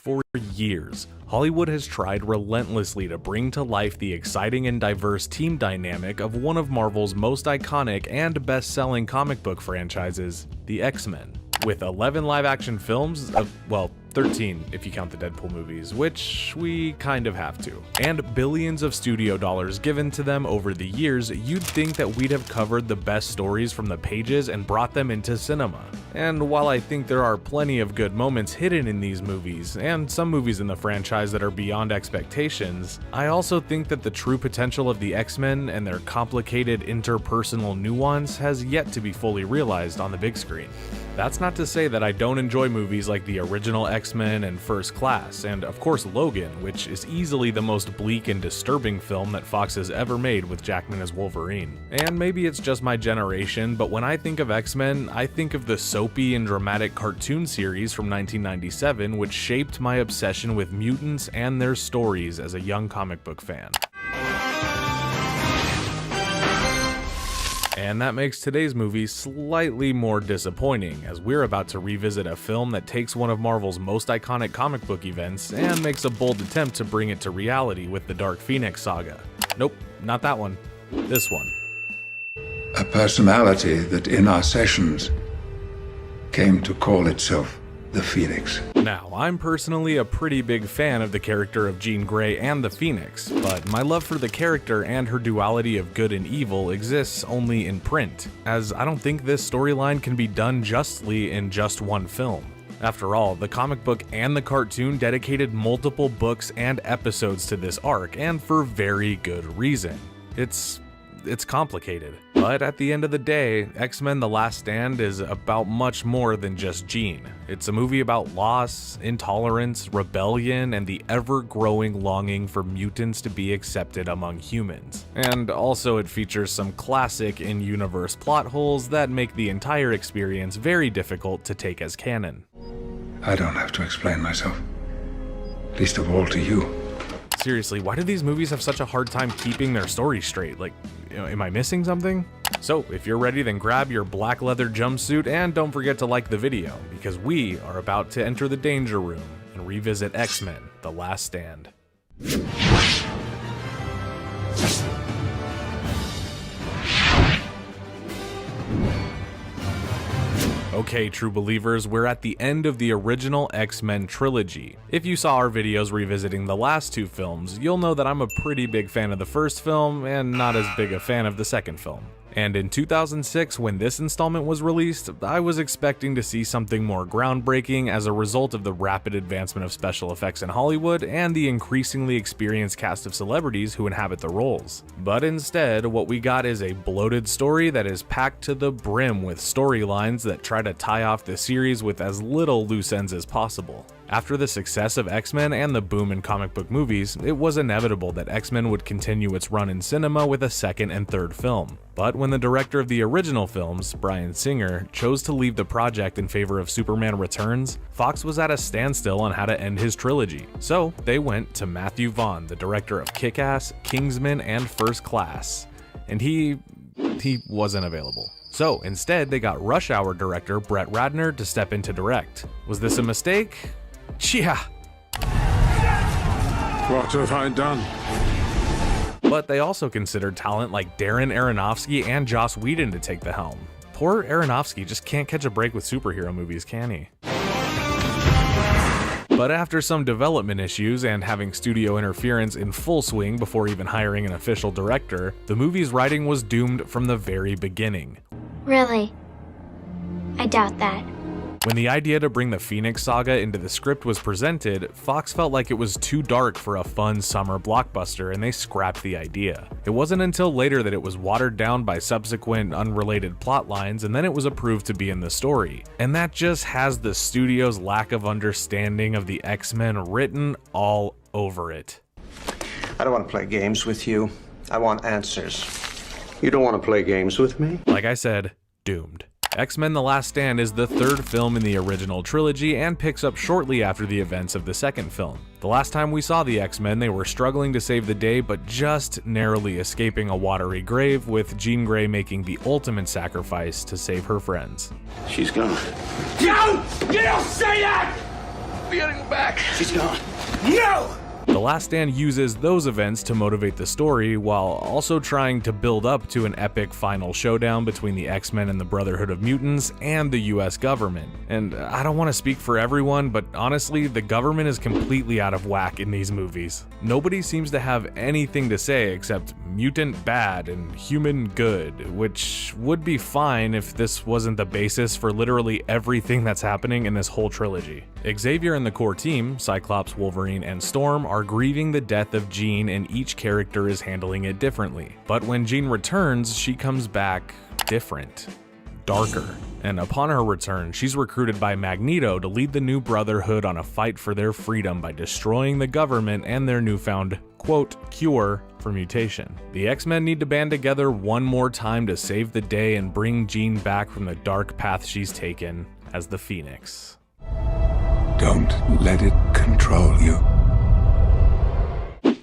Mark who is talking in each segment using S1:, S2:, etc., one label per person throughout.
S1: For years, Hollywood has tried relentlessly to bring to life the exciting and diverse team dynamic of one of Marvel's most iconic and best-selling comic book franchises, the X-Men. With 11 live-action films, well, 13 if you count the Deadpool movies, which we kind of have to, and billions of studio dollars given to them over the years, you'd think that we'd have covered the best stories from the pages and brought them into cinema. And while I think there are plenty of good moments hidden in these movies, and some movies in the franchise that are beyond expectations, I also think that the true potential of the X-Men and their complicated interpersonal nuance has yet to be fully realized on the big screen. That's not to say that I don't enjoy movies like the original X-Men and First Class, and of course Logan, which is easily the most bleak and disturbing film that Fox has ever made with Jackman as Wolverine. And maybe it's just my generation, but when I think of X-Men, I think of the soapy and dramatic cartoon series from 1997, which shaped my obsession with mutants and their stories as a young comic book fan. And that makes today's movie slightly more disappointing, as we're about to revisit a film that takes one of Marvel's most iconic comic book events and makes a bold attempt to bring it to reality with the Dark Phoenix saga. Nope, not that one. This one.
S2: A personality that in our sessions came to call itself the Phoenix.
S1: Now, I'm personally a pretty big fan of the character of Jean Grey and the Phoenix, but my love for the character and her duality of good and evil exists only in print, as I don't think this storyline can be done justly in just one film. After all, the comic book and the cartoon dedicated multiple books and episodes to this arc, and for very good reason. It's complicated. But at the end of the day, X-Men The Last Stand is about much more than just Jean. It's a movie about loss, intolerance, rebellion, and the ever-growing longing for mutants to be accepted among humans. And also it features some classic in-universe plot holes that make the entire experience very difficult to take as canon.
S2: I don't have to explain myself, least of all to you.
S1: Seriously, why do these movies have such a hard time keeping their story straight? Like, am I missing something? So, if you're ready, then grab your black leather jumpsuit and don't forget to like the video, because we are about to enter the danger room and revisit X-Men: The Last Stand. Okay, true believers, we're at the end of the original X-Men trilogy. If you saw our videos revisiting the last two films, you'll know that I'm a pretty big fan of the first film and not as big a fan of the second film. And in 2006, when this installment was released, I was expecting to see something more groundbreaking as a result of the rapid advancement of special effects in Hollywood and the increasingly experienced cast of celebrities who inhabit the roles. But instead, what we got is a bloated story that is packed to the brim with storylines that try to tie off the series with as little loose ends as possible. After the success of X-Men and the boom in comic book movies, it was inevitable that X-Men would continue its run in cinema with a second and third film. But when the director of the original films, Bryan Singer, chose to leave the project in favor of Superman Returns, Fox was at a standstill on how to end his trilogy. So they went to Matthew Vaughn, the director of Kick-Ass, Kingsman, and First Class. And he wasn't available. So instead, they got Rush Hour director Brett Ratner to step in to direct. Was this a mistake? Yeah.
S3: What have I done?
S1: But they also considered talent like Darren Aronofsky and Joss Whedon to take the helm. Poor Aronofsky just can't catch a break with superhero movies, can he? But after some development issues and having studio interference in full swing before even hiring an official director, the movie's writing was doomed from the very beginning.
S4: Really? I doubt that.
S1: When the idea to bring the Phoenix saga into the script was presented, Fox felt like it was too dark for a fun summer blockbuster and they scrapped the idea. It wasn't until later that it was watered down by subsequent unrelated plot lines and then it was approved to be in the story. And that just has the studio's lack of understanding of the X-Men written all over it.
S5: I don't want to play games with you. I want answers. You don't want to play games with me?
S1: Like I said, doomed. X-Men: The Last Stand is the third film in the original trilogy and picks up shortly after the events of the second film. The last time we saw the X-Men, they were struggling to save the day but just narrowly escaping a watery grave, with Jean Grey making the ultimate sacrifice to save her friends.
S3: She's gone.
S6: Don't! You don't say that!
S3: getting back. She's gone. No!
S1: The Last Stand uses those events to motivate the story while also trying to build up to an epic final showdown between the X-Men and the Brotherhood of Mutants and the US government. And I don't want to speak for everyone, but honestly, the government is completely out of whack in these movies. Nobody seems to have anything to say except mutant bad and human good, which would be fine if this wasn't the basis for literally everything that's happening in this whole trilogy. Xavier and the core team, Cyclops, Wolverine, and Storm, are grieving the death of Jean, and each character is handling it differently. But when Jean returns, she comes back different, darker. And upon her return, she's recruited by Magneto to lead the new Brotherhood on a fight for their freedom by destroying the government and their newfound, quote, cure for mutation. The X-Men need to band together one more time to save the day and bring Jean back from the dark path she's taken as the Phoenix.
S2: Don't let it control you.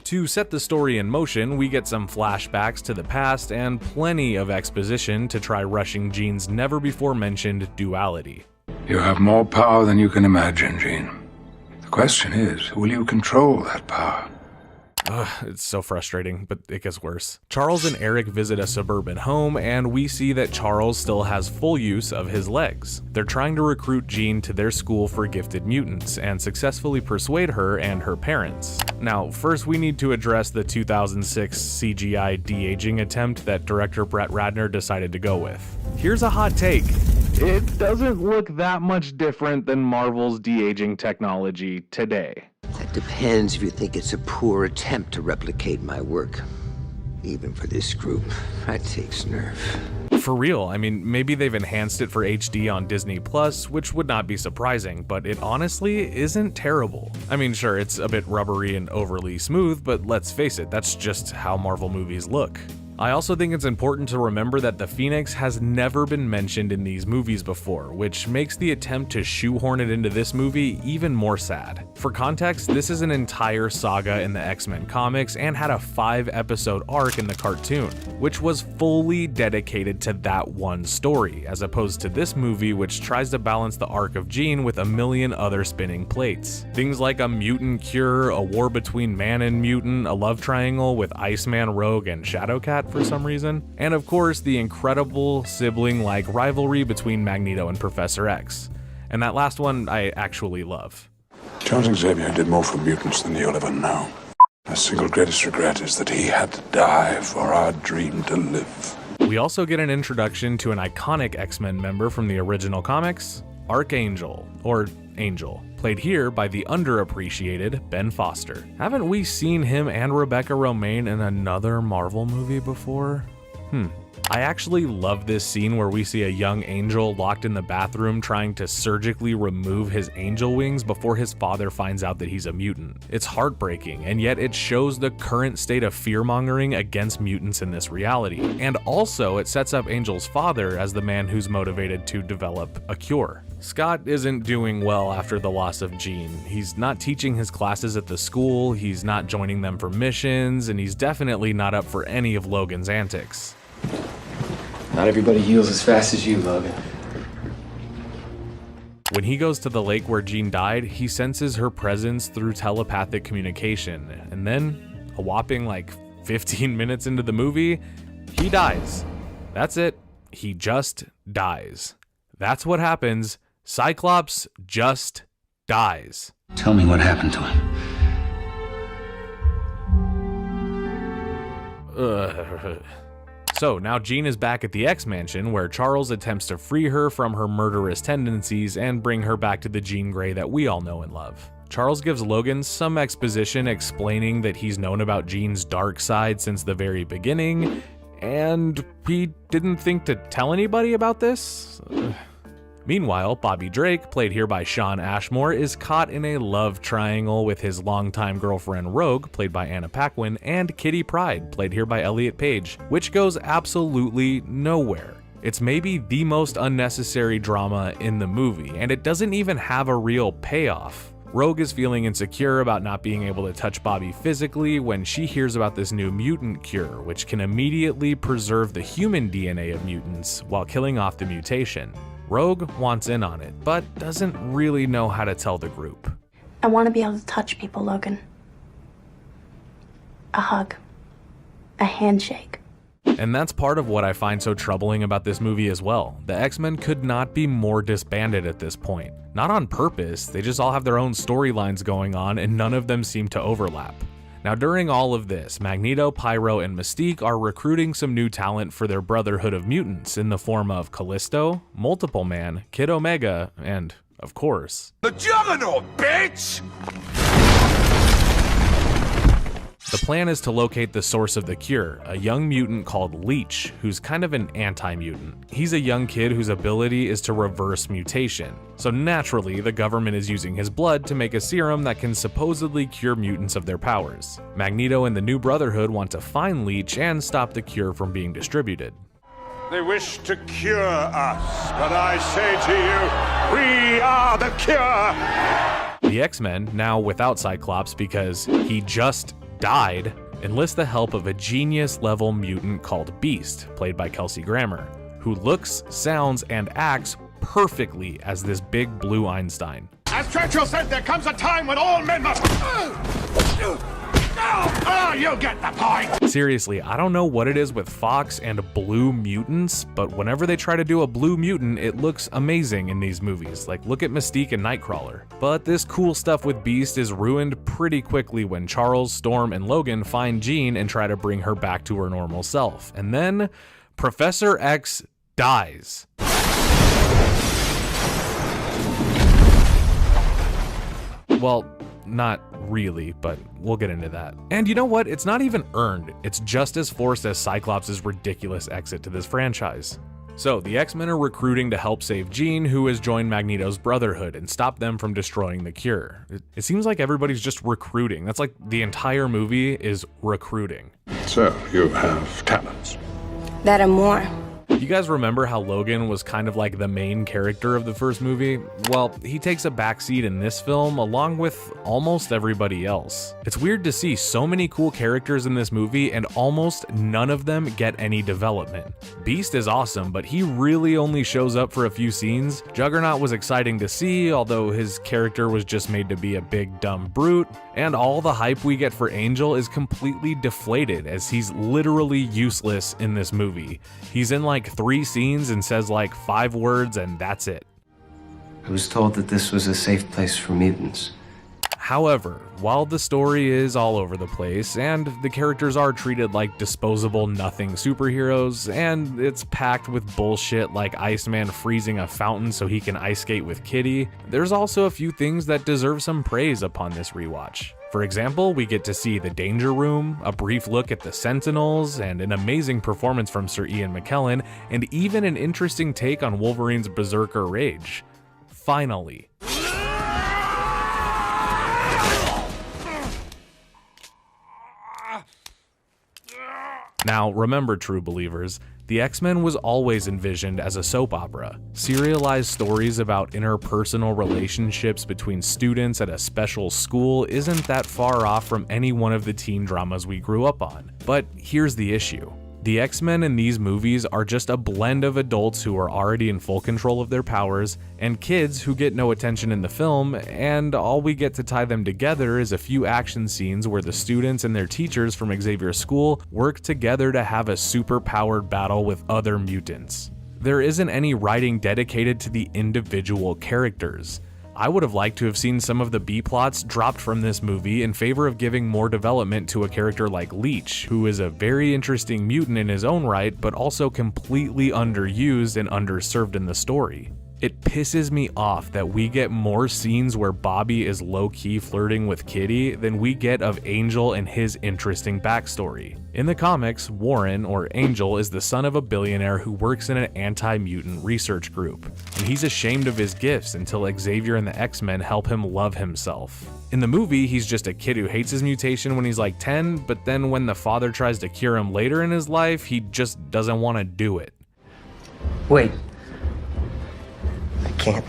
S1: To set the story in motion, we get some flashbacks to the past and plenty of exposition to try rushing Jean's never-before-mentioned duality.
S2: You have more power than you can imagine, Jean. The question is, will you control that power?
S1: It's so frustrating, but it gets worse. Charles and Eric visit a suburban home, and we see that Charles still has full use of his legs. They're trying to recruit Jean to their school for gifted mutants, and successfully persuade her and her parents. Now, first we need to address the 2006 CGI de-aging attempt that director Brett Ratner decided to go with. Here's a hot take. It doesn't look that much different than Marvel's de-aging technology today.
S6: That depends if you think it's a poor attempt to replicate my work. Even for this group, that takes nerve.
S1: For real, I mean, maybe they've enhanced it for HD on Disney Plus, which would not be surprising, but it honestly isn't terrible. I mean, sure, it's a bit rubbery and overly smooth, but let's face it, that's just how Marvel movies look. I also think it's important to remember that the Phoenix has never been mentioned in these movies before, which makes the attempt to shoehorn it into this movie even more sad. For context, this is an entire saga in the X-Men comics and had a 5-episode arc in the cartoon, which was fully dedicated to that one story, as opposed to this movie which tries to balance the arc of Jean with a million other spinning plates. Things like a mutant cure, a war between man and mutant, a love triangle with Iceman, Rogue, and Shadowcat for some reason, and of course the incredible sibling-like rivalry between Magneto and Professor X. And that last one I actually love.
S2: Charles Xavier did more for mutants than you'll ever know. My single greatest regret is that he had to die for our dream to live.
S1: We also get an introduction to an iconic X-Men member from the original comics, Archangel, or Angel, played here by the underappreciated Ben Foster. Haven't we seen him and Rebecca Romijn in another Marvel movie before? I actually love this scene where we see a young Angel locked in the bathroom trying to surgically remove his angel wings before his father finds out that he's a mutant. It's heartbreaking, and yet it shows the current state of fear-mongering against mutants in this reality. And also, it sets up Angel's father as the man who's motivated to develop a cure. Scott isn't doing well after the loss of Jean. He's not teaching his classes at the school, he's not joining them for missions, and he's definitely not up for any of Logan's antics.
S7: Not everybody heals as fast as you, Logan.
S1: When he goes to the lake where Jean died, he senses her presence through telepathic communication, and then, a whopping 15 minutes into the movie, he dies. That's it. He just dies. That's what happens. Cyclops just dies.
S7: Tell me what happened to him.
S1: So now Jean is back at the X-Mansion, where Charles attempts to free her from her murderous tendencies and bring her back to the Jean Grey that we all know and love. Charles gives Logan some exposition explaining that he's known about Jean's dark side since the very beginning, and he didn't think to tell anybody about this? Meanwhile, Bobby Drake, played here by Shawn Ashmore, is caught in a love triangle with his longtime girlfriend Rogue, played by Anna Paquin, and Kitty Pryde, played here by Elliot Page, which goes absolutely nowhere. It's maybe the most unnecessary drama in the movie, and it doesn't even have a real payoff. Rogue is feeling insecure about not being able to touch Bobby physically when she hears about this new mutant cure, which can immediately preserve the human DNA of mutants while killing off the mutation. Rogue wants in on it, but doesn't really know how to tell the group.
S8: I want to be able to touch people, Logan. A hug. A handshake.
S1: And that's part of what I find so troubling about this movie as well. The X-Men could not be more disbanded at this point. Not on purpose, they just all have their own storylines going on and none of them seem to overlap. Now during all of this, Magneto, Pyro, and Mystique are recruiting some new talent for their Brotherhood of Mutants in the form of Callisto, Multiple Man, Kid Omega, and, of course,
S3: The Juggernaut, bitch!
S1: the plan is to locate the source of the cure, a young mutant called Leech, who's kind of an anti-mutant. He's a young kid whose ability is to reverse mutation. So naturally, the government is using his blood to make a serum that can supposedly cure mutants of their powers. Magneto and the new Brotherhood want to find Leech and stop the cure from being distributed.
S9: They wish to cure us, but I say to you, we are the cure!
S1: The X-Men, now without Cyclops because he just died, enlist the help of a genius-level mutant called Beast, played by Kelsey Grammer, who looks, sounds, and acts perfectly as this big blue Einstein.
S9: As Churchill said, there comes a time when all men must... you get the point!
S1: Seriously, I don't know what it is with Fox and blue mutants, but whenever they try to do a blue mutant, it looks amazing in these movies. Like, look at Mystique and Nightcrawler. But this cool stuff with Beast is ruined pretty quickly when Charles, Storm, and Logan find Jean and try to bring her back to her normal self. And then Professor X dies. Well, not really, but we'll get into that. And you know what? It's not even earned. It's just as forced as Cyclops' ridiculous exit to this franchise. So, the X-Men are recruiting to help save Jean, who has joined Magneto's Brotherhood, and stop them from destroying the cure. It seems like everybody's just recruiting. That's like the entire movie is recruiting.
S2: So, you have talents.
S8: That and more.
S1: You guys remember how Logan was kind of like the main character of the first movie? Well, he takes a backseat in this film along with almost everybody else. It's weird to see so many cool characters in this movie and almost none of them get any development. Beast is awesome, but he really only shows up for a few scenes. Juggernaut was exciting to see, although his character was just made to be a big dumb brute. And all the hype we get for Angel is completely deflated as he's literally useless in this movie. He's in like 3 scenes and says like 5 words and that's it.
S5: I was told that this was a safe place for mutants.
S1: However, while the story is all over the place and the characters are treated like disposable nothing superheroes and it's packed with bullshit like Iceman freezing a fountain so he can ice skate with Kitty, there's also a few things that deserve some praise upon this rewatch. For example, we get to see the Danger Room, a brief look at the Sentinels, and an amazing performance from Sir Ian McKellen, and even an interesting take on Wolverine's Berserker rage. Finally. Now, remember, true believers, the X-Men was always envisioned as a soap opera. Serialized stories about interpersonal relationships between students at a special school isn't that far off from any one of the teen dramas we grew up on. But here's the issue. The X-Men in these movies are just a blend of adults who are already in full control of their powers and kids who get no attention in the film, and all we get to tie them together is a few action scenes where the students and their teachers from Xavier's school work together to have a super-powered battle with other mutants. There isn't any writing dedicated to the individual characters. I would have liked to have seen some of the B-plots dropped from this movie in favor of giving more development to a character like Leech, who is a very interesting mutant in his own right, but also completely underused and underserved in the story. It pisses me off that we get more scenes where Bobby is low-key flirting with Kitty than we get of Angel and his interesting backstory. In the comics, Warren, or Angel, is the son of a billionaire who works in an anti-mutant research group, and he's ashamed of his gifts until Xavier and the X-Men help him love himself. In the movie, he's just a kid who hates his mutation when he's like 10, but then when the father tries to cure him later in his life, he just doesn't want to do it.
S5: Wait. I can't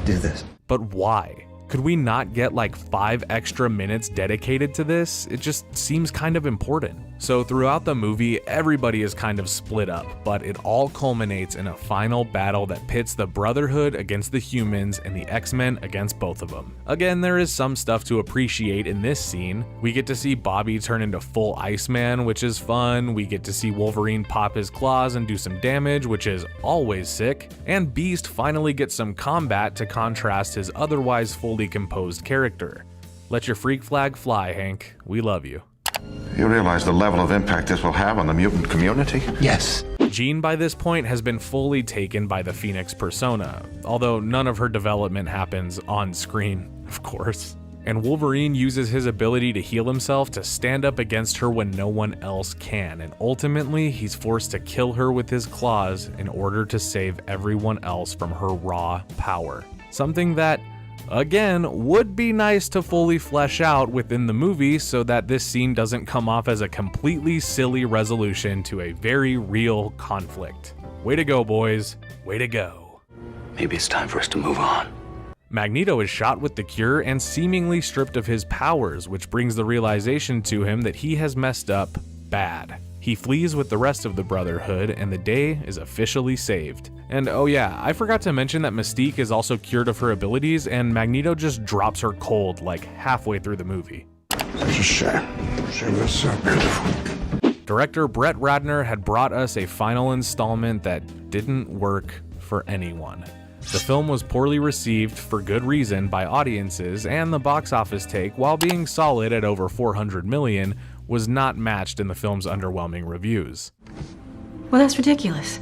S5: do this.
S1: But why? Could we not get like 5 extra minutes dedicated to this? It just seems kind of important. So throughout the movie, everybody is kind of split up, but it all culminates in a final battle that pits the Brotherhood against the humans and the X-Men against both of them. Again, there is some stuff to appreciate in this scene. We get to see Bobby turn into full Iceman, which is fun. We get to see Wolverine pop his claws and do some damage, which is always sick. And Beast finally gets some combat to contrast his otherwise fully composed character. Let your freak flag fly, Hank. We love you.
S10: You realize the level of impact this will have on the mutant community?
S6: Yes.
S1: Jean by this point has been fully taken by the Phoenix persona, although none of her development happens on screen, of course. And Wolverine uses his ability to heal himself to stand up against her when no one else can, and ultimately he's forced to kill her with his claws in order to save everyone else from her raw power. Something that, again, would be nice to fully flesh out within the movie so that this scene doesn't come off as a completely silly resolution to a very real conflict. Way to go, boys. Way to go.
S6: Maybe it's time for us to move on.
S1: Magneto is shot with the cure and seemingly stripped of his powers, which brings the realization to him that he has messed up bad. He flees with the rest of the Brotherhood, and the day is officially saved. And oh yeah, I forgot to mention that Mystique is also cured of her abilities, and Magneto just drops her cold like halfway through the movie.
S2: It's a shame. She was so beautiful.
S1: Director Brett Ratner had brought us a final installment that didn't work for anyone. The film was poorly received for good reason by audiences, and the box office take, while being solid at over $400 million, was not matched in the film's underwhelming reviews.
S11: Well, that's ridiculous.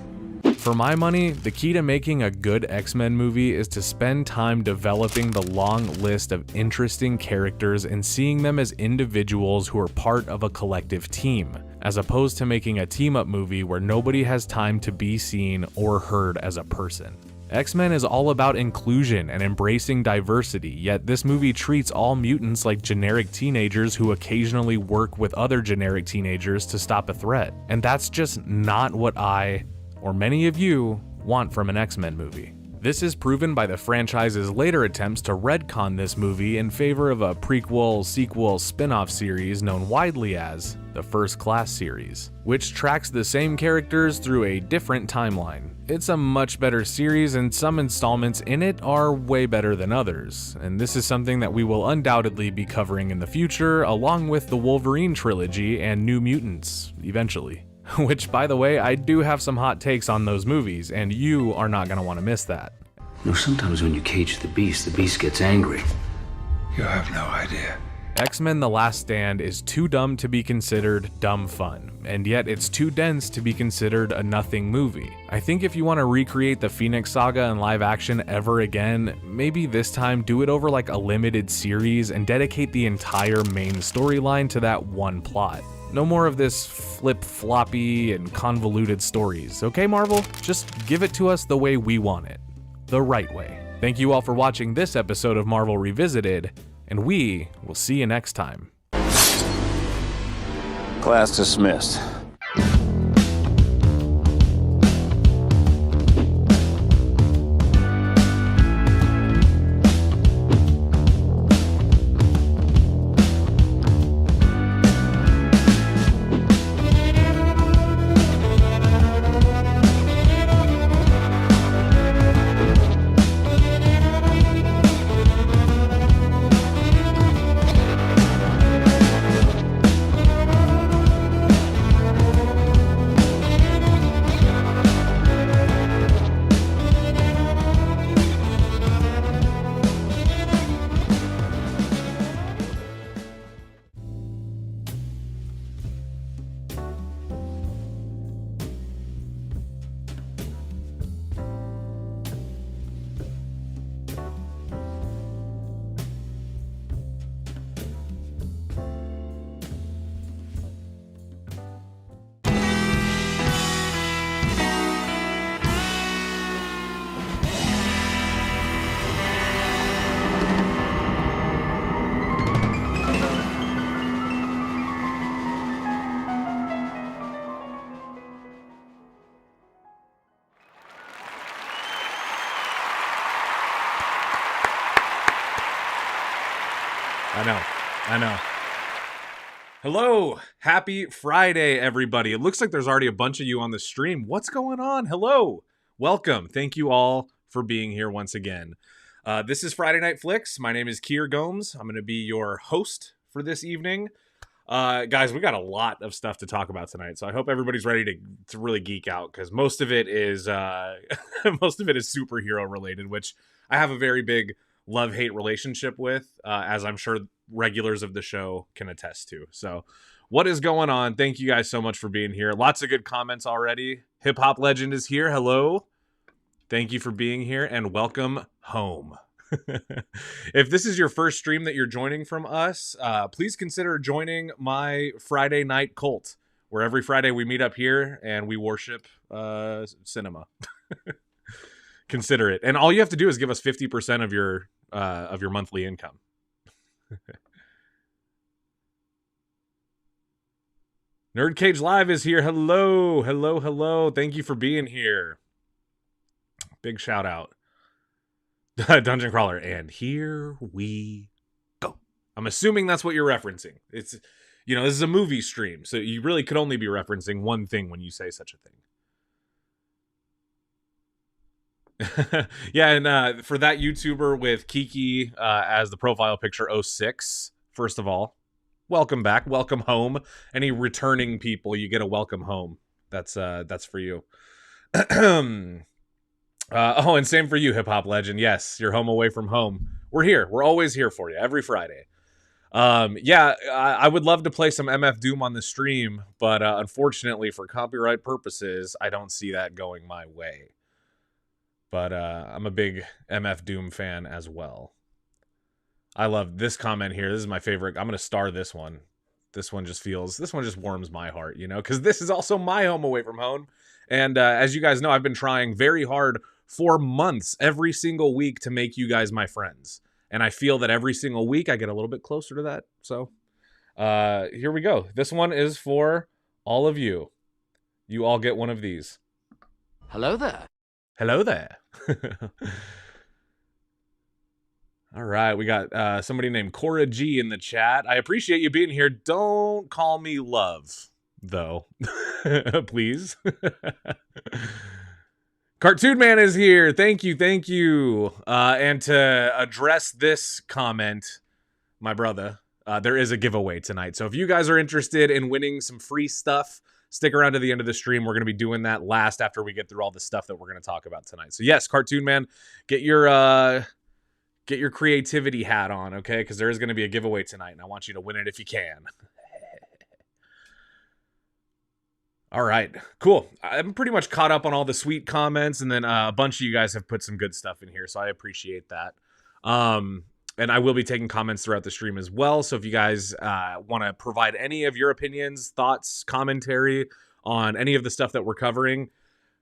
S1: For my money, the key to making a good X-Men movie is to spend time developing the long list of interesting characters and seeing them as individuals who are part of a collective team, as opposed to making a team-up movie where nobody has time to be seen or heard as a person. X-Men is all about inclusion and embracing diversity, yet this movie treats all mutants like generic teenagers who occasionally work with other generic teenagers to stop a threat. And that's just not what I, or many of you, want from an X-Men movie. This is proven by the franchise's later attempts to retcon this movie in favor of a prequel, sequel, spin-off series known widely as the First Class series, which tracks the same characters through a different timeline. It's a much better series, and some installments in it are way better than others, and this is something that we will undoubtedly be covering in the future, along with the Wolverine trilogy and New Mutants, eventually. Which, by the way, I do have some hot takes on those movies, and you are not going to want to miss that.
S6: You know, sometimes when you cage the beast gets angry.
S2: You have no idea.
S1: X-Men The Last Stand is too dumb to be considered dumb fun, and yet it's too dense to be considered a nothing movie. I think if you want to recreate the Phoenix Saga in live action ever again, maybe this time do it over like a limited series and dedicate the entire main storyline to that one plot. No more of this flip-floppy and convoluted stories, okay, Marvel? Just give it to us the way we want it. The right way. Thank you all for watching this episode of Marvel Revisited, and we will see you next time.
S3: Class dismissed.
S1: I know. Hello, happy Friday, everybody. It looks like there's already a bunch of you on the stream. What's going on? Hello, welcome. Thank you all for being here once again. This is Friday Night Flicks. My name is Kier Gomes. I'm going to be your host for this evening. Guys, we got a lot of stuff to talk about tonight, so I hope everybody's ready to really geek out, because most of it is superhero related, which I have a very big love-hate relationship with, as I'm sure regulars of the show can attest to. So what is going on? Thank you guys so much for being here. Lots of good comments already. Hip Hop Legend is here. Hello. Thank you for being here and welcome home. If this is your first stream that you're joining from us, please consider joining my Friday night cult, where every Friday we meet up here and we worship cinema. Consider it. And all you have to do is give us 50% of your monthly income. Nerd Cage Live is here. Hello, hello, hello. Thank you for being here. Big shout out. Dungeon Crawler. And here we go. I'm assuming that's what you're referencing. It's, you know, this is a movie stream, so you really could only be referencing one thing when you say such a thing. Yeah, and for that YouTuber with Kiki as the profile picture 06, first of all, welcome back, welcome home. Any returning people, you get a welcome home. That's for you. Oh, and same for you, Hip Hop Legend. Yes, you're home away from home. We're here. We're always here for you every Friday. Yeah, I would love to play some MF Doom on the stream, but unfortunately for copyright purposes, I don't see that going my way. But I'm a big MF Doom fan as well. I love this comment here. This is my favorite. I'm going to star this one. This one just warms my heart, you know, because this is also my home away from home. And as you guys know, I've been trying very hard for months, every single week, to make you guys my friends. And I feel that every single week I get a little bit closer to that. So here we go. This one is for all of you. You all get one of these.
S12: Hello there.
S1: Hello there. All right, we got somebody named Cora G in the chat. I appreciate you being here. Don't call me love, though. Please. Cartoon Man is here. Thank you, thank you. And to address this comment, my brother, there is a giveaway tonight. So if you guys are interested in winning some free stuff, stick around to the end of the stream. We're going to be doing that last after we get through all the stuff that we're going to talk about tonight. So yes, Cartoon Man, get your creativity hat on, okay? Because there is going to be a giveaway tonight, and I want you to win it if you can. All right, cool. I'm pretty much caught up on all the sweet comments, and then a bunch of you guys have put some good stuff in here, so I appreciate that. And I will be taking comments throughout the stream as well, so if you guys want to provide any of your opinions, thoughts, commentary on any of the stuff that we're covering,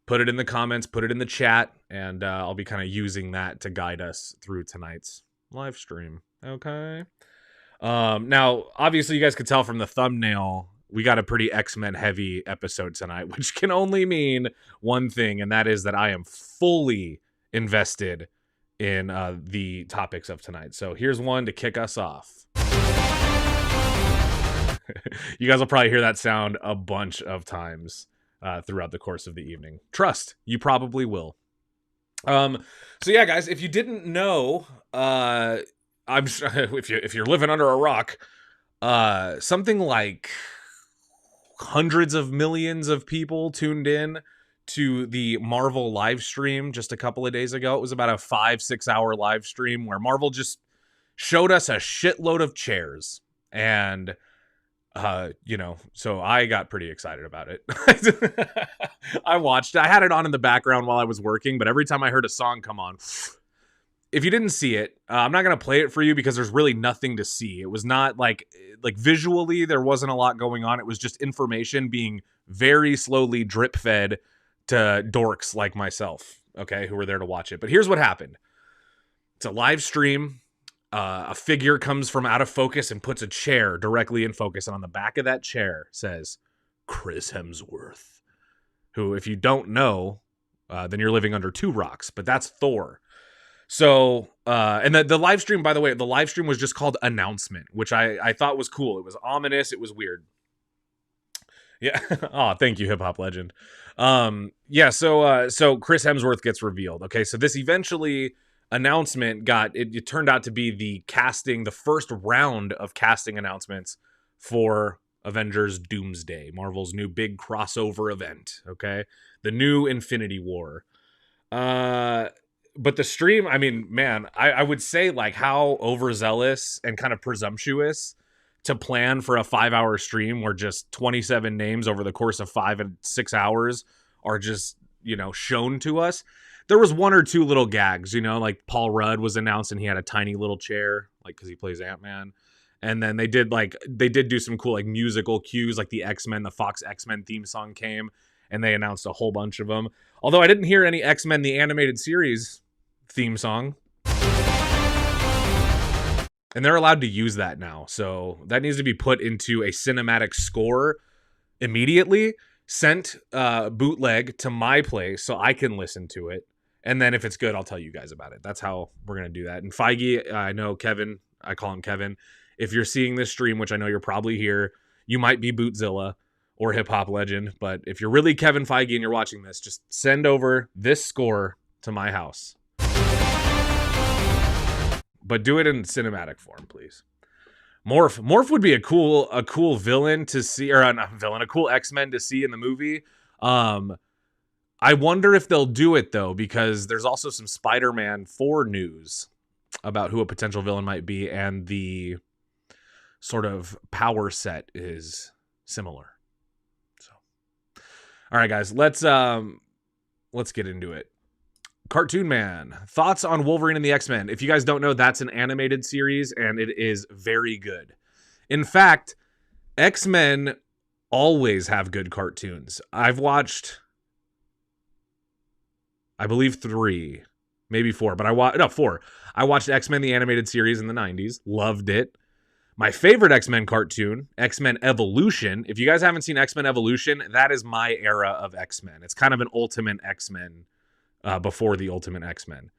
S1: put it in the comments, put it in the chat, and I'll be kind of using that to guide us through tonight's live stream. Okay. Now, obviously, you guys could tell from the thumbnail, we got a pretty X-Men heavy episode tonight, which can only mean one thing, and that is that I am fully invested in the topics of tonight. So here's one to kick us off. You guys will probably hear that sound a bunch of times throughout the course of the evening. Trust, you probably will. So yeah, guys, if you didn't know, if you're living under a rock, something like hundreds of millions of people tuned in to the Marvel live stream just a couple of days ago. It was about a 5-6 hour live stream where Marvel just showed us a shitload of chairs. And you know, so I got pretty excited about it. I watched, I had it on in the background while I was working, but every time I heard a song come on, if you didn't see it, I'm not going to play it for you because there's really nothing to see. It was not like visually, there wasn't a lot going on. It was just information being very slowly drip fed to dorks like myself, okay, who were there to watch it. But here's what happened. It's a live stream. A figure comes from out of focus and puts a chair directly in focus. And on the back of that chair says, Chris Hemsworth, who, if you don't know, then you're living under two rocks. But that's Thor. So, and the live stream, by the way, the live stream was just called Announcement, which I thought was cool. It was ominous. It was weird. Yeah. Oh, thank you, hip hop legend. Yeah. So Chris Hemsworth gets revealed. Okay. So this eventually announcement it turned out to be the first round of casting announcements for Avengers Doomsday, Marvel's new big crossover event. Okay. The new Infinity War. But the stream, I mean, man, I would say like how overzealous and kind of presumptuous to plan for a 5-hour stream where just 27 names over the course of 5 and 6 hours are just, shown to us. There was one or two little gags, like Paul Rudd was announced and he had a tiny little chair, like, cause he plays Ant-Man. And then they did do some cool, like, musical cues, like the Fox X-Men theme song came and they announced a whole bunch of them. Although I didn't hear any X-Men the Animated Series theme song. And they're allowed to use that now. So that needs to be put into a cinematic score immediately, sent bootleg to my place so I can listen to it. And then if it's good, I'll tell you guys about it. That's how we're going to do that. And Feige, I know Kevin, I call him Kevin. If you're seeing this stream, which I know you're probably here, you might be Bootzilla or Hip Hop Legend. But if you're really Kevin Feige and you're watching this, just send over this score to my house. But do it in cinematic form, please. Morph would be a cool villain to see, or not villain, a cool X-Men to see in the movie. I wonder if they'll do it though, because there's also some Spider-Man 4 news about who a potential villain might be, and the sort of power set is similar. So, all right, guys, let's get into it. Cartoon Man, thoughts on Wolverine and the X-Men? If you guys don't know, that's an animated series, and it is very good. In fact, X-Men always have good cartoons. I've watched, I believe 3, maybe 4, but 4. I watched X-Men the animated series in the 90s, loved it. My favorite X-Men cartoon, X-Men Evolution. If you guys haven't seen X-Men Evolution, that is my era of X-Men. It's kind of an ultimate X-Men before the Ultimate X-Men.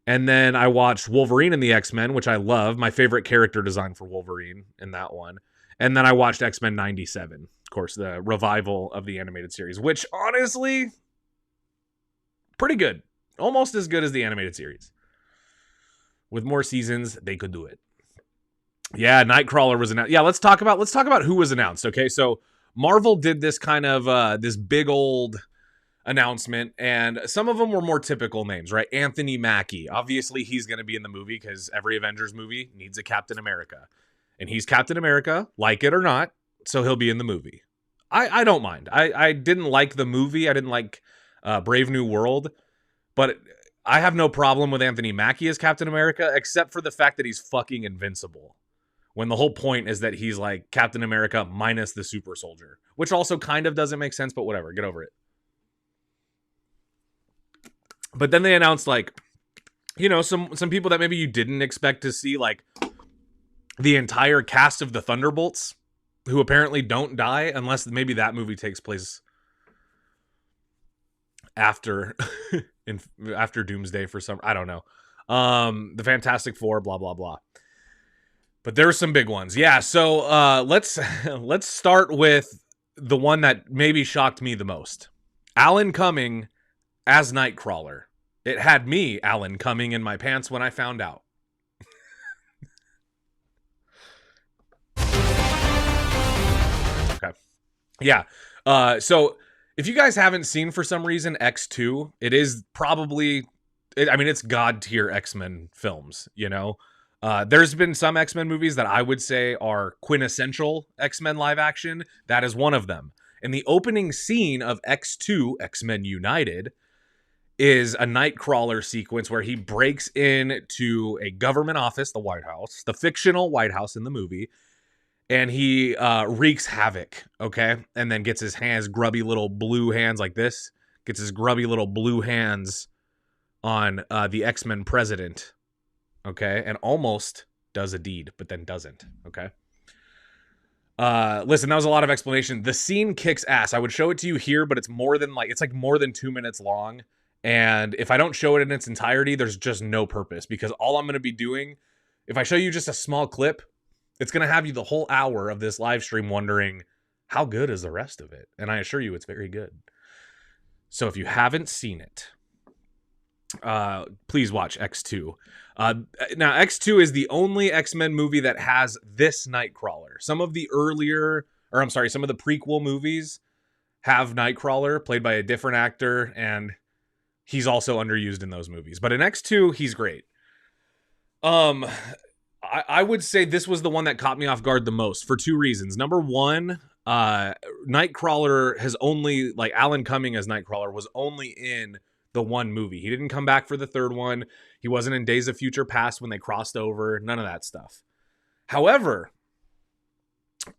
S1: And then I watched Wolverine and the X-Men, which I love. My favorite character design for Wolverine in that one. And then I watched X-Men 97, of course, the revival of the animated series, which honestly, pretty good. Almost as good as the animated series. With more seasons, they could do it. Yeah, Nightcrawler was announced. Yeah, let's talk about who was announced. Okay, so Marvel did this kind of this big old announcement, and some of them were more typical names, right? Anthony Mackie. Obviously, he's going to be in the movie because every Avengers movie needs a Captain America. And he's Captain America, like it or not, so he'll be in the movie. I don't mind. I didn't like the movie. I didn't like Brave New World, but I have no problem with Anthony Mackie as Captain America, except for the fact that he's fucking invincible. When the whole point is that he's like Captain America minus the super soldier, which also kind of doesn't make sense, but whatever, get over it. But then they announced, like, some people that maybe you didn't expect to see, like the entire cast of the Thunderbolts, who apparently don't die unless maybe that movie takes place after after Doomsday for some, I don't know. The Fantastic Four, blah blah blah. But there's some big ones. Yeah, so let's start with the one that maybe shocked me the most. Alan Cumming as Nightcrawler. It had me, Alan Cumming, in my pants when I found out. Okay. Yeah. So if you guys haven't seen, for some reason, X2, it is probably, it's God tier X-Men films, There's been some X-Men movies that I would say are quintessential X-Men live action. That is one of them. And the opening scene of X2, X-Men United, is a Nightcrawler sequence where he breaks into a government office, the White House, the fictional White House in the movie, and he wreaks havoc, okay? And then gets his grubby little blue hands like this, gets his grubby little blue hands on the X-Men president, okay? And almost does a deed, but then doesn't, okay? Listen, that was a lot of explanation. The scene kicks ass. I would show it to you here, but it's more than 2 minutes long. And if I don't show it in its entirety, there's just no purpose, because all I'm going to be doing, if I show you just a small clip, it's going to have you the whole hour of this live stream wondering, how good is the rest of it? And I assure you it's very good. So if you haven't seen it, please watch X2. Now, X2 is the only X-Men movie that has this Nightcrawler. Some of the prequel movies have Nightcrawler played by a different actor, and he's also underused in those movies. But in X2, he's great. I would say this was the one that caught me off guard the most for two reasons. Number one, Nightcrawler has only, like, Alan Cumming as Nightcrawler was only in the one movie. He didn't come back for the third one. He wasn't in Days of Future Past when they crossed over. None of that stuff. However,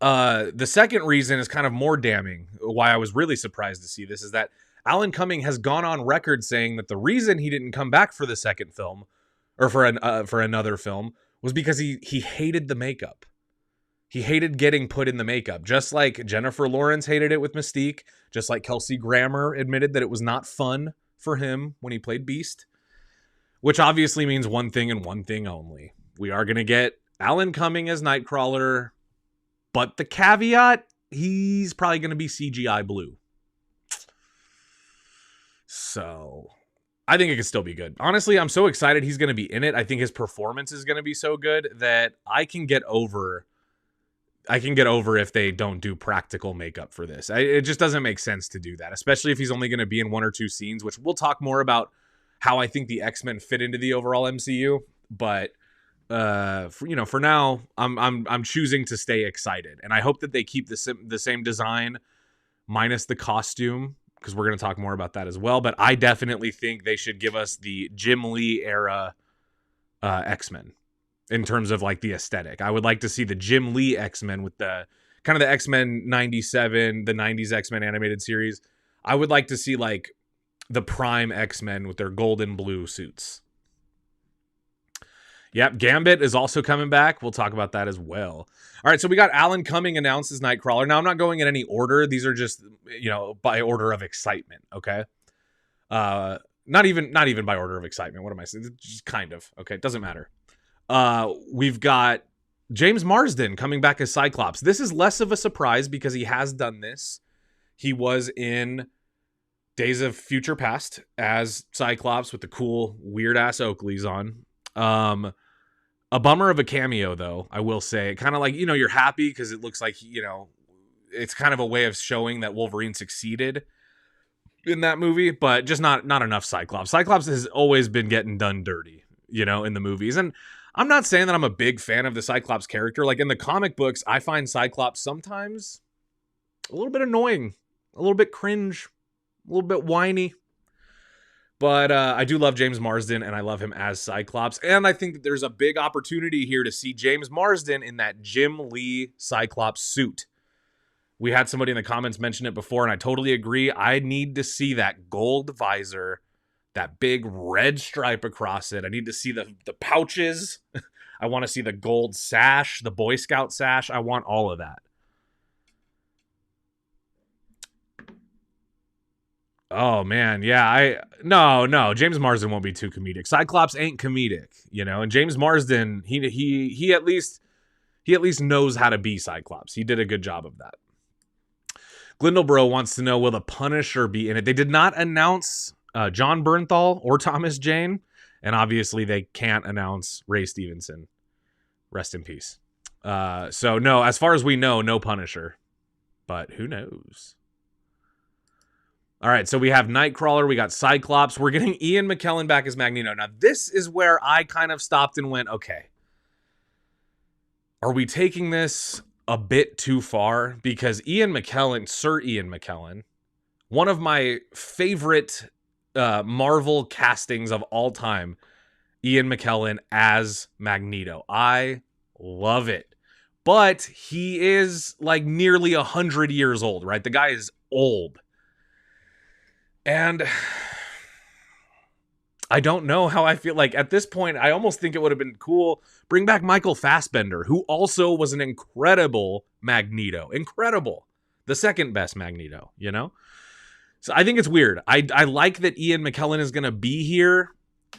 S1: the second reason is kind of more damning. Why I was really surprised to see this is that Alan Cumming has gone on record saying that the reason he didn't come back for the second film, or for another film, was because he hated the makeup. He hated getting put in the makeup, just like Jennifer Lawrence hated it with Mystique, just like Kelsey Grammer admitted that it was not fun for him when he played Beast, which obviously means one thing and one thing only. We are going to get Alan Cumming as Nightcrawler, but the caveat, he's probably going to be CGI blue. So I think it could still be good. Honestly, I'm so excited he's going to be in it. I think his performance is going to be so good that I can get over if they don't do practical makeup for this. It just doesn't make sense to do that, especially if he's only going to be in one or two scenes, which we'll talk more about how I think the X-Men fit into the overall MCU. But for now, I'm choosing to stay excited, and I hope that they keep the same design minus the costume, because we're going to talk more about that as well. But I definitely think they should give us the Jim Lee era X-Men. In terms of like the aesthetic, I would like to see the Jim Lee X-Men with the kind of the X-Men 97, the 90s X-Men animated series. I would like to see like the prime X-Men with their golden blue suits. Yep, Gambit is also coming back. We'll talk about that as well. All right, so we got Alan Cumming announced as Nightcrawler. Now, I'm not going in any order. These are just, by order of excitement, okay? Not even by order of excitement. What am I saying? Just kind of, okay? It doesn't matter. We've got James Marsden coming back as Cyclops. This is less of a surprise because he has done this. He was in Days of Future Past as Cyclops with the cool, weird-ass Oakleys on. A bummer of a cameo, though, I will say. Kind of like, you're happy because it looks like, it's kind of a way of showing that Wolverine succeeded in that movie, but just not enough Cyclops. Cyclops has always been getting done dirty, in the movies. And I'm not saying that I'm a big fan of the Cyclops character. Like in the comic books, I find Cyclops sometimes a little bit annoying, a little bit cringe, a little bit whiny. But I do love James Marsden, and I love him as Cyclops. And I think that there's a big opportunity here to see James Marsden in that Jim Lee Cyclops suit. We had somebody in the comments mention it before, and I totally agree. I need to see that gold visor, that big red stripe across it. I need to see the pouches. I want to see the gold sash, the Boy Scout sash. I want all of that. Oh, man. Yeah, No. James Marsden won't be too comedic. Cyclops ain't comedic, And James Marsden, he at least knows how to be Cyclops. He did a good job of that. Glindelbro wants to know, will the Punisher be in it? They did not announce John Bernthal or Thomas Jane, and obviously they can't announce Ray Stevenson. Rest in peace. So no, as far as we know, no Punisher, but who knows? All right, so we have Nightcrawler, we got Cyclops, we're getting Ian McKellen back as Magneto. Now this is where I kind of stopped and went, okay, are we taking this a bit too far? Because Sir Ian McKellen, one of my favorite Marvel castings of all time, Ian McKellen as Magneto. I love it. But he is like nearly 100 years old, right? The guy is old. And I don't know how I feel. Like at this point, I almost think it would have been cool. Bring back Michael Fassbender, who also was an incredible Magneto. Incredible. The second best Magneto, So I think it's weird. I like that Ian McKellen is going to be here.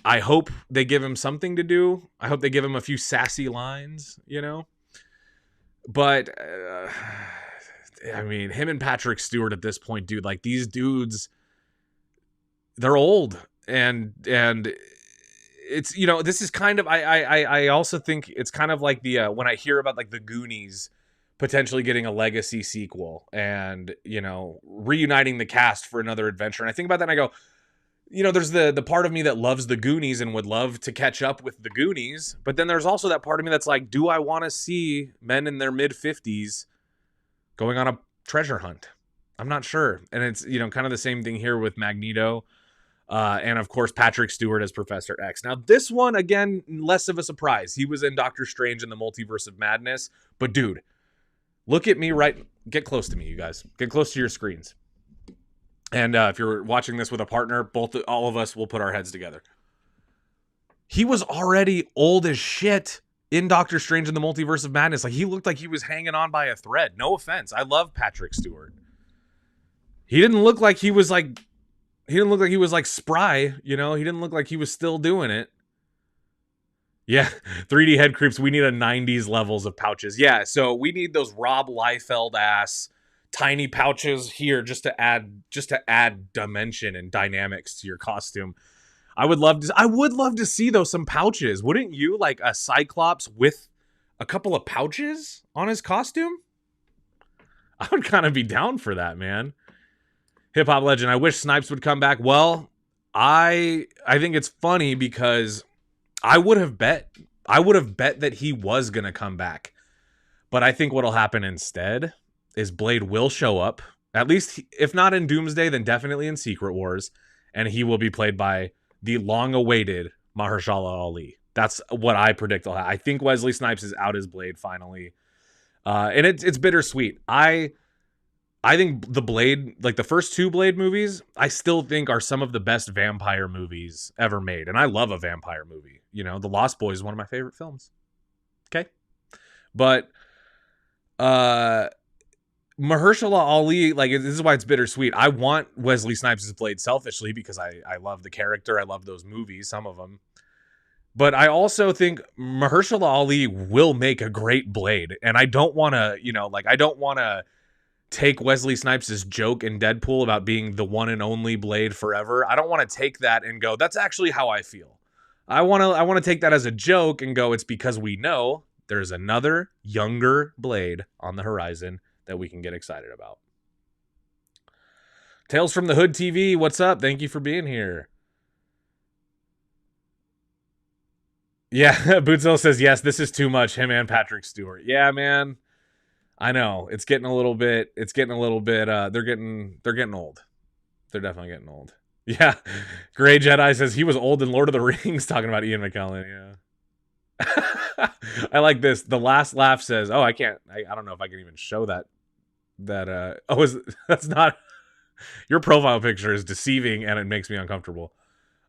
S1: I hope they give him something to do. I hope they give him a few sassy lines, you know. But, I mean, him and Patrick Stewart at this point, dude, like these dudes, they're old. And it's, you know, this is kind of, I also think it's kind of like the, when I hear about like the Goonies potentially getting a legacy sequel and, you know, reuniting the cast for another adventure. And I think about that and I go, you know, there's the part of me that loves the Goonies and would love to catch up with the Goonies. But then there's also that part of me that's like, do I want to see men in their mid-50s going on a treasure hunt? I'm not sure. And it's, you know, kind of the same thing here with Magneto. And of course, Patrick Stewart as Professor X. Now, this one, again, less of a surprise. He was in Doctor Strange in the Multiverse of Madness. But dude, look at me get close to me, you guys. Get close to your screens. And if you're watching this with a partner, all of us will put our heads together. He was already old as shit in Doctor Strange in the Multiverse of Madness. Like, he looked like he was hanging on by a thread. No offense. I love Patrick Stewart. He didn't look like he was like spry, you know? He didn't look like he was still doing it. Yeah, 3D head creeps. We need a 90s levels of pouches. Yeah, so we need those Rob Liefeld ass tiny pouches here just to add dimension and dynamics to your costume. I would love to see though some pouches. Wouldn't you? Like a Cyclops with a couple of pouches on his costume? I would kind of be down for that, man. Hip hop legend. I wish Snipes would come back. Well, I think it's funny because I would have bet that he was going to come back. But I think what'll happen instead is Blade will show up, at least if not in Doomsday, then definitely in Secret Wars, and he will be played by the long-awaited Mahershala Ali. That's what I predict. I think Wesley Snipes is out as Blade finally, and it's bittersweet. I think the Blade, like the first two Blade movies, I still think are some of the best vampire movies ever made, and I love a vampire movie. You know, The Lost Boys is one of my favorite films. Okay, but Mahershala Ali, like, this is why it's bittersweet. I want Wesley Snipes' Blade selfishly because I love the character. I love those movies, some of them. But I also think Mahershala Ali will make a great Blade. And I don't want to, you know, like, I don't want to take Wesley Snipes' joke in Deadpool about being the one and only Blade forever. I don't want to take that and go, that's actually how I feel. I want to take that as a joke and go, it's because we know there's another younger Blade on the horizon that we can get excited about. Tales from the Hood TV, what's up? Thank you for being here. Yeah, Bootzell says, yes, this is too much, him and Patrick Stewart. Yeah, man. I know. It's getting a little bit, they're getting old. They're definitely getting old. Yeah. Gray Jedi says he was old in Lord of the Rings, talking about Ian McKellen, yeah. I like this. The Last Laugh says, oh, I don't know if I can even show that that's not, your profile picture is deceiving and it makes me uncomfortable.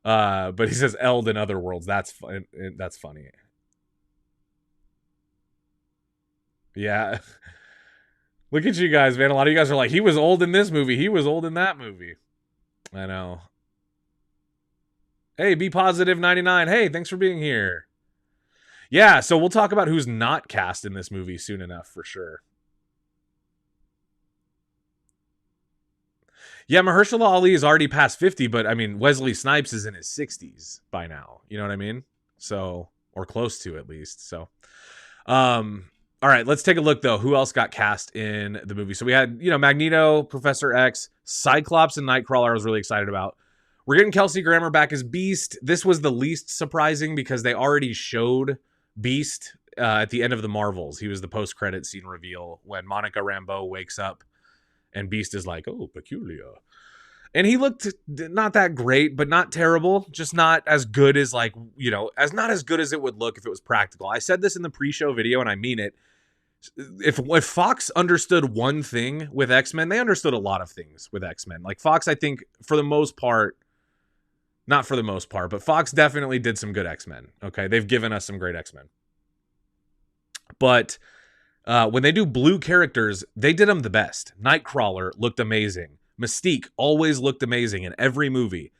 S1: But he says Eld in Other Worlds. That's funny. Yeah. Look at you guys, man. A lot of you guys are like, he was old in this movie. He was old in that movie. I know. Hey, Be Positive 99. Hey, thanks for being here. Yeah, so we'll talk about who's not cast in this movie soon enough, for sure. Yeah, Mahershala Ali is already past 50, but I mean, Wesley Snipes is in his 60s by now. You know what I mean? So, or close to at least. So, all right, let's take a look though. Who else got cast in the movie? So we had, you know, Magneto, Professor X, Cyclops, and Nightcrawler. I was really excited about. We're getting Kelsey Grammer back as Beast. This was the least surprising because they already showed Beast at the end of the Marvels. He was the post-credit scene reveal when Monica Rambeau wakes up and Beast is like, oh, peculiar. And he looked not that great, but not terrible. Just not as good as, like, you know, not as good as it would look if it was practical. I said this in the pre-show video, and I mean it. If Fox understood one thing with X-Men, they understood a lot of things with X-Men. Like, Fox, I think, for the most part, not for the most part, but Fox definitely did some good X-Men. Okay, they've given us some great X-Men. But when they do blue characters, they did them the best. Nightcrawler looked amazing. Mystique always looked amazing in every movie.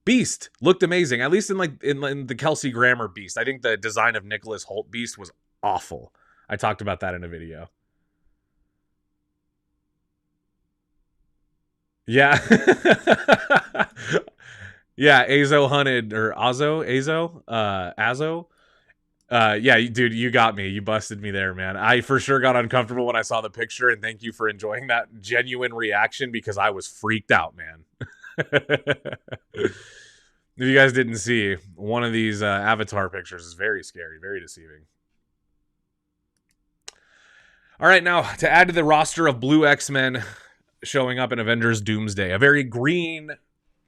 S1: Beast looked amazing, at least in the Kelsey Grammer Beast. I think the design of Nicholas Hoult Beast was awful. I talked about that in a video. Yeah. Yeah, Azo hunted, or Azo. Yeah, dude, you got me. You busted me there, man. I for sure got uncomfortable when I saw the picture, and thank you for enjoying that genuine reaction because I was freaked out, man. If you guys didn't see, one of these avatar pictures is very scary, very deceiving. All right, now to add to the roster of blue X-Men showing up in Avengers Doomsday, a very green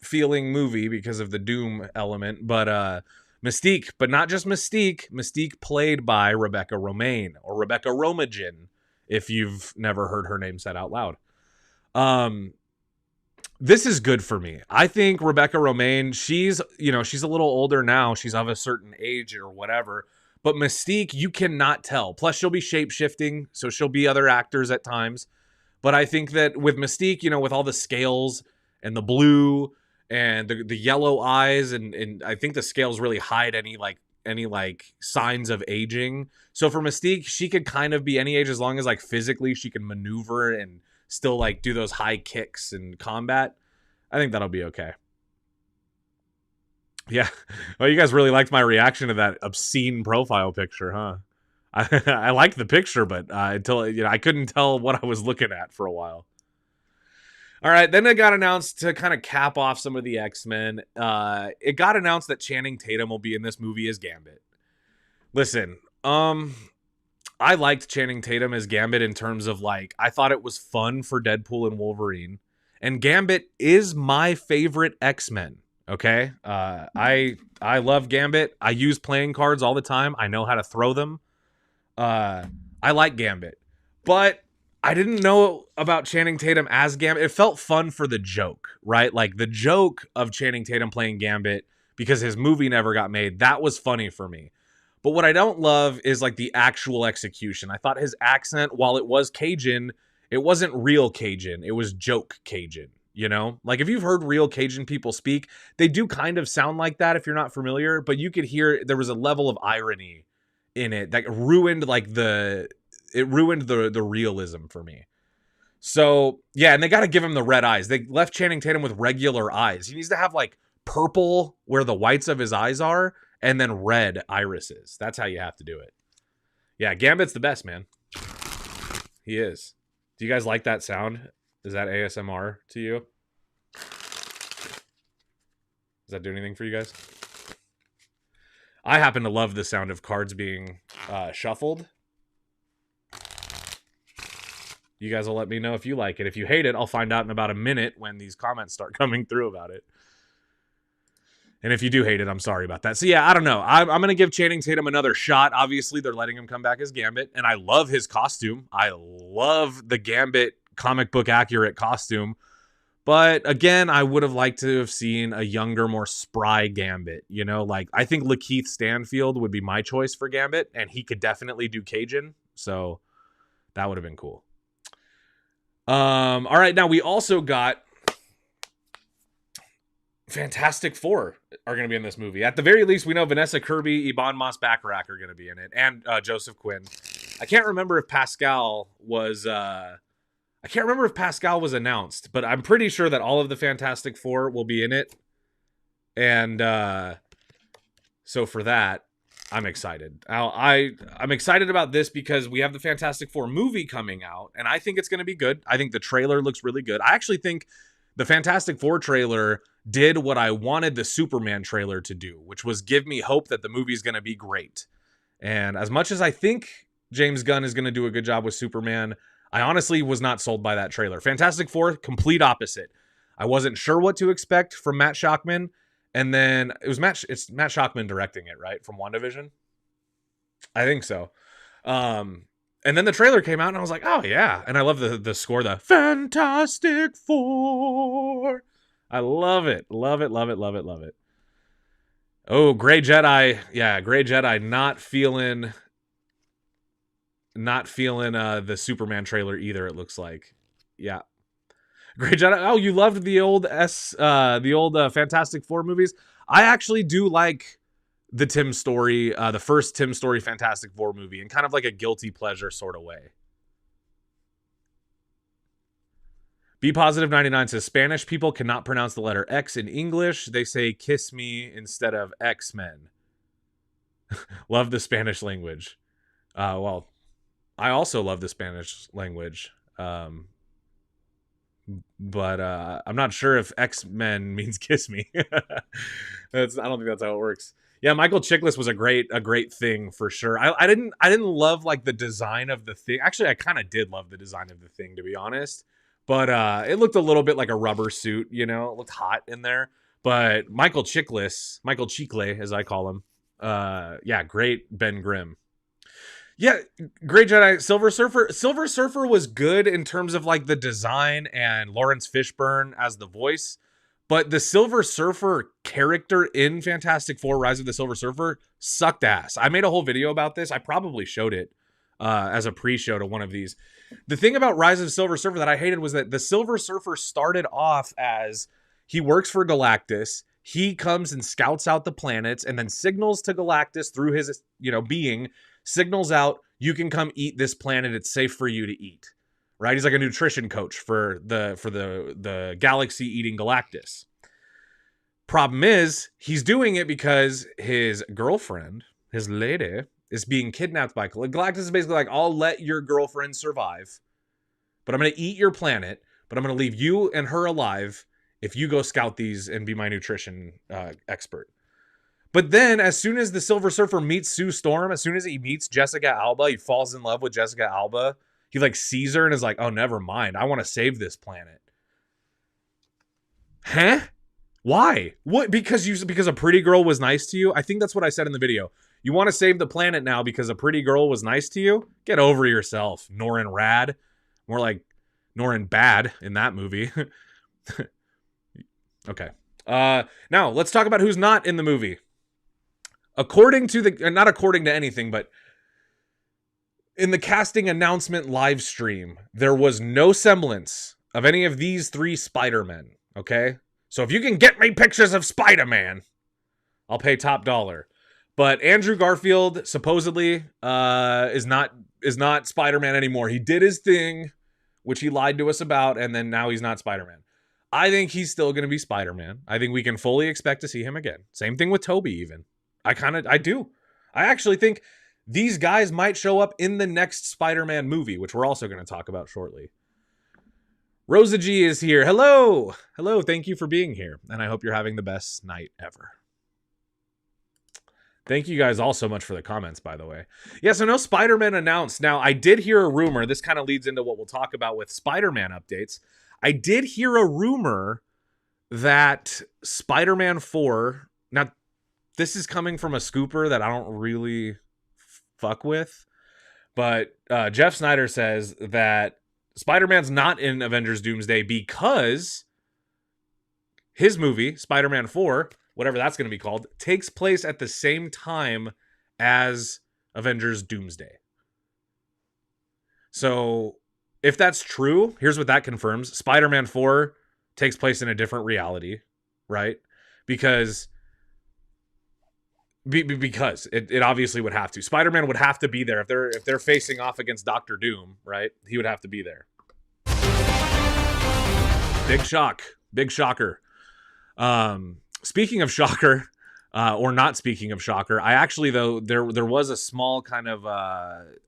S1: feeling movie because of the Doom element, but Mystique, but not just Mystique. Mystique played by Rebecca Romijn, or Rebecca Romijn, if you've never heard her name said out loud. This is good for me. I think Rebecca Romijn, she's a little older now. She's of a certain age or whatever. But Mystique, you cannot tell. Plus, she'll be shape-shifting, so she'll be other actors at times. But I think that with Mystique, with all the scales and the blue and the yellow eyes, and I think the scales really hide any signs of aging. So for Mystique, she could kind of be any age as long as physically she can maneuver and still do those high kicks in combat. I think that'll be okay. Yeah. Well, you guys really liked my reaction to that obscene profile picture, huh? I liked the picture, but until I couldn't tell what I was looking at for a while. All right, then it got announced to kind of cap off some of the X-Men. It got announced that Channing Tatum will be in this movie as Gambit. Listen, I liked Channing Tatum as Gambit in terms of I thought it was fun for Deadpool and Wolverine. And Gambit is my favorite X-Men. Okay? I love Gambit. I use playing cards all the time. I know how to throw them. I like Gambit. But I didn't know about Channing Tatum as Gambit. It felt fun for the joke, right? The joke of Channing Tatum playing Gambit because his movie never got made. That was funny for me. But what I don't love is the actual execution. I thought his accent, while it was Cajun, it wasn't real Cajun. It was joke Cajun, if you've heard real Cajun people speak, they do kind of sound like that if you're not familiar, but you could hear there was a level of irony in it that ruined the realism for me. So, yeah, and they got to give him the red eyes. They left Channing Tatum with regular eyes. He needs to have purple where the whites of his eyes are, and then red irises. That's how you have to do it. Yeah, Gambit's the best, man. He is. Do you guys like that sound? Is that ASMR to you? Does that do anything for you guys? I happen to love the sound of cards being shuffled. You guys will let me know if you like it. If you hate it, I'll find out in about a minute when these comments start coming through about it. And if you do hate it, I'm sorry about that. So yeah, I don't know. I'm going to give Channing Tatum another shot. Obviously, they're letting him come back as Gambit. And I love his costume. I love the Gambit comic book accurate costume. But again, I would have liked to have seen a younger, more spry Gambit. I think Lakeith Stanfield would be my choice for Gambit. And he could definitely do Cajun. So that would have been cool. All right, now we also got Fantastic Four are going to be in this movie. At the very least, we know Vanessa Kirby, Ebon Moss-Bachrach are going to be in it, and Joseph Quinn. I can't remember if Pascal was announced, but I'm pretty sure that all of the Fantastic Four will be in it. And so for that, I'm excited. I'm excited about this because we have the Fantastic Four movie coming out, and I think it's going to be good. I think the trailer looks really good. I actually think the Fantastic Four trailer did what I wanted the Superman trailer to do, which was give me hope that the movie's going to be great. And as much as I think James Gunn is going to do a good job with Superman, I honestly was not sold by that trailer. Fantastic Four, complete opposite. I wasn't sure what to expect from Matt Shakman. And then it's Matt Shakman directing it, right? From WandaVision? I think so. And then the trailer came out and I was like, oh yeah. And I love the score, the Fantastic Four. I love it. Love it, love it, love it, love it. Oh, Grey Jedi. Yeah, Grey Jedi not feeling the Superman trailer either, it looks like. Yeah. Great job. Oh, you loved the old Fantastic Four movies. I actually do like the Tim Story, the first Tim Story Fantastic Four movie, in kind of like a guilty pleasure sort of way. Be Positive 99 says Spanish people cannot pronounce the letter X in English. They say kiss me instead of X-Men. Love the Spanish language. Well, I also love the Spanish language. But I'm not sure if X-Men means kiss me. I don't think that's how it works. Yeah, Michael Chiklis was a great thing for sure. I didn't love like the design of the Thing. Actually, I kind of did love the design of the Thing, to be honest. But it looked a little bit like a rubber suit, you know. It looked hot in there. But Michael Chicle, as I call him, yeah, great Ben Grimm. Yeah, great Jedi. Silver Surfer was good in terms of like the design and Lawrence Fishburne as the voice. But the Silver Surfer character in Fantastic Four: Rise of the Silver Surfer sucked ass. I made a whole video about this. I probably showed it as a pre-show to one of these. The thing about Rise of the Silver Surfer that I hated was that the Silver Surfer started off as he works for Galactus. He comes and scouts out the planets and then signals to Galactus through his, being, signals out, you can come eat this planet. It's safe for you to eat. Right? He's like a nutrition coach for the galaxy eating Galactus. Problem is, he's doing it because his girlfriend, his lady, is being kidnapped by Galactus. Is basically like, I'll let your girlfriend survive, but I'm going to eat your planet, but I'm going to leave you and her alive if you go scout these and be my nutrition expert. But then as soon as the Silver Surfer meets Sue Storm, as soon as he meets Jessica Alba, he falls in love with Jessica Alba. He like sees her and is like, oh, never mind. I want to save this planet. Huh? Why? What? Because a pretty girl was nice to you? I think that's what I said in the video. You want to save the planet now because a pretty girl was nice to you? Get over yourself, Norrin Rad. More like Norrin Bad in that movie. Okay. Now, let's talk about who's not in the movie. According to not according to anything, but in the casting announcement live stream, there was no semblance of any of these three Spider-Men, okay? So if you can get me pictures of Spider-Man, I'll pay top dollar. But Andrew Garfield supposedly is not Spider-Man anymore. He did his thing, which he lied to us about, and then now he's not Spider-Man. I think he's still going to be Spider-Man. I think we can fully expect to see him again. Same thing with Toby even. I do. I actually think these guys might show up in the next Spider-Man movie, which we're also going to talk about shortly. Rosa G is here. Hello. Hello. Thank you for being here. And I hope you're having the best night ever. Thank you guys all so much for the comments, by the way. Yeah, so no Spider-Man announced. Now, I did hear a rumor. This kind of leads into what we'll talk about with Spider-Man updates. I did hear a rumor that Spider-Man 4... Now, this is coming from a scooper that I don't really fuck with. But Jeff Snyder says that Spider-Man's not in Avengers Doomsday because his movie, Spider-Man 4, whatever that's going to be called, takes place at the same time as Avengers Doomsday. So if that's true, here's what that confirms. Spider-Man 4 takes place in a different reality, right? Because it obviously would have to. Spider-Man would have to be there if they're facing off against Doctor Doom, right? He would have to be there. Big shocker. Speaking of shocker, or not speaking of shocker, I actually though there was a small kind of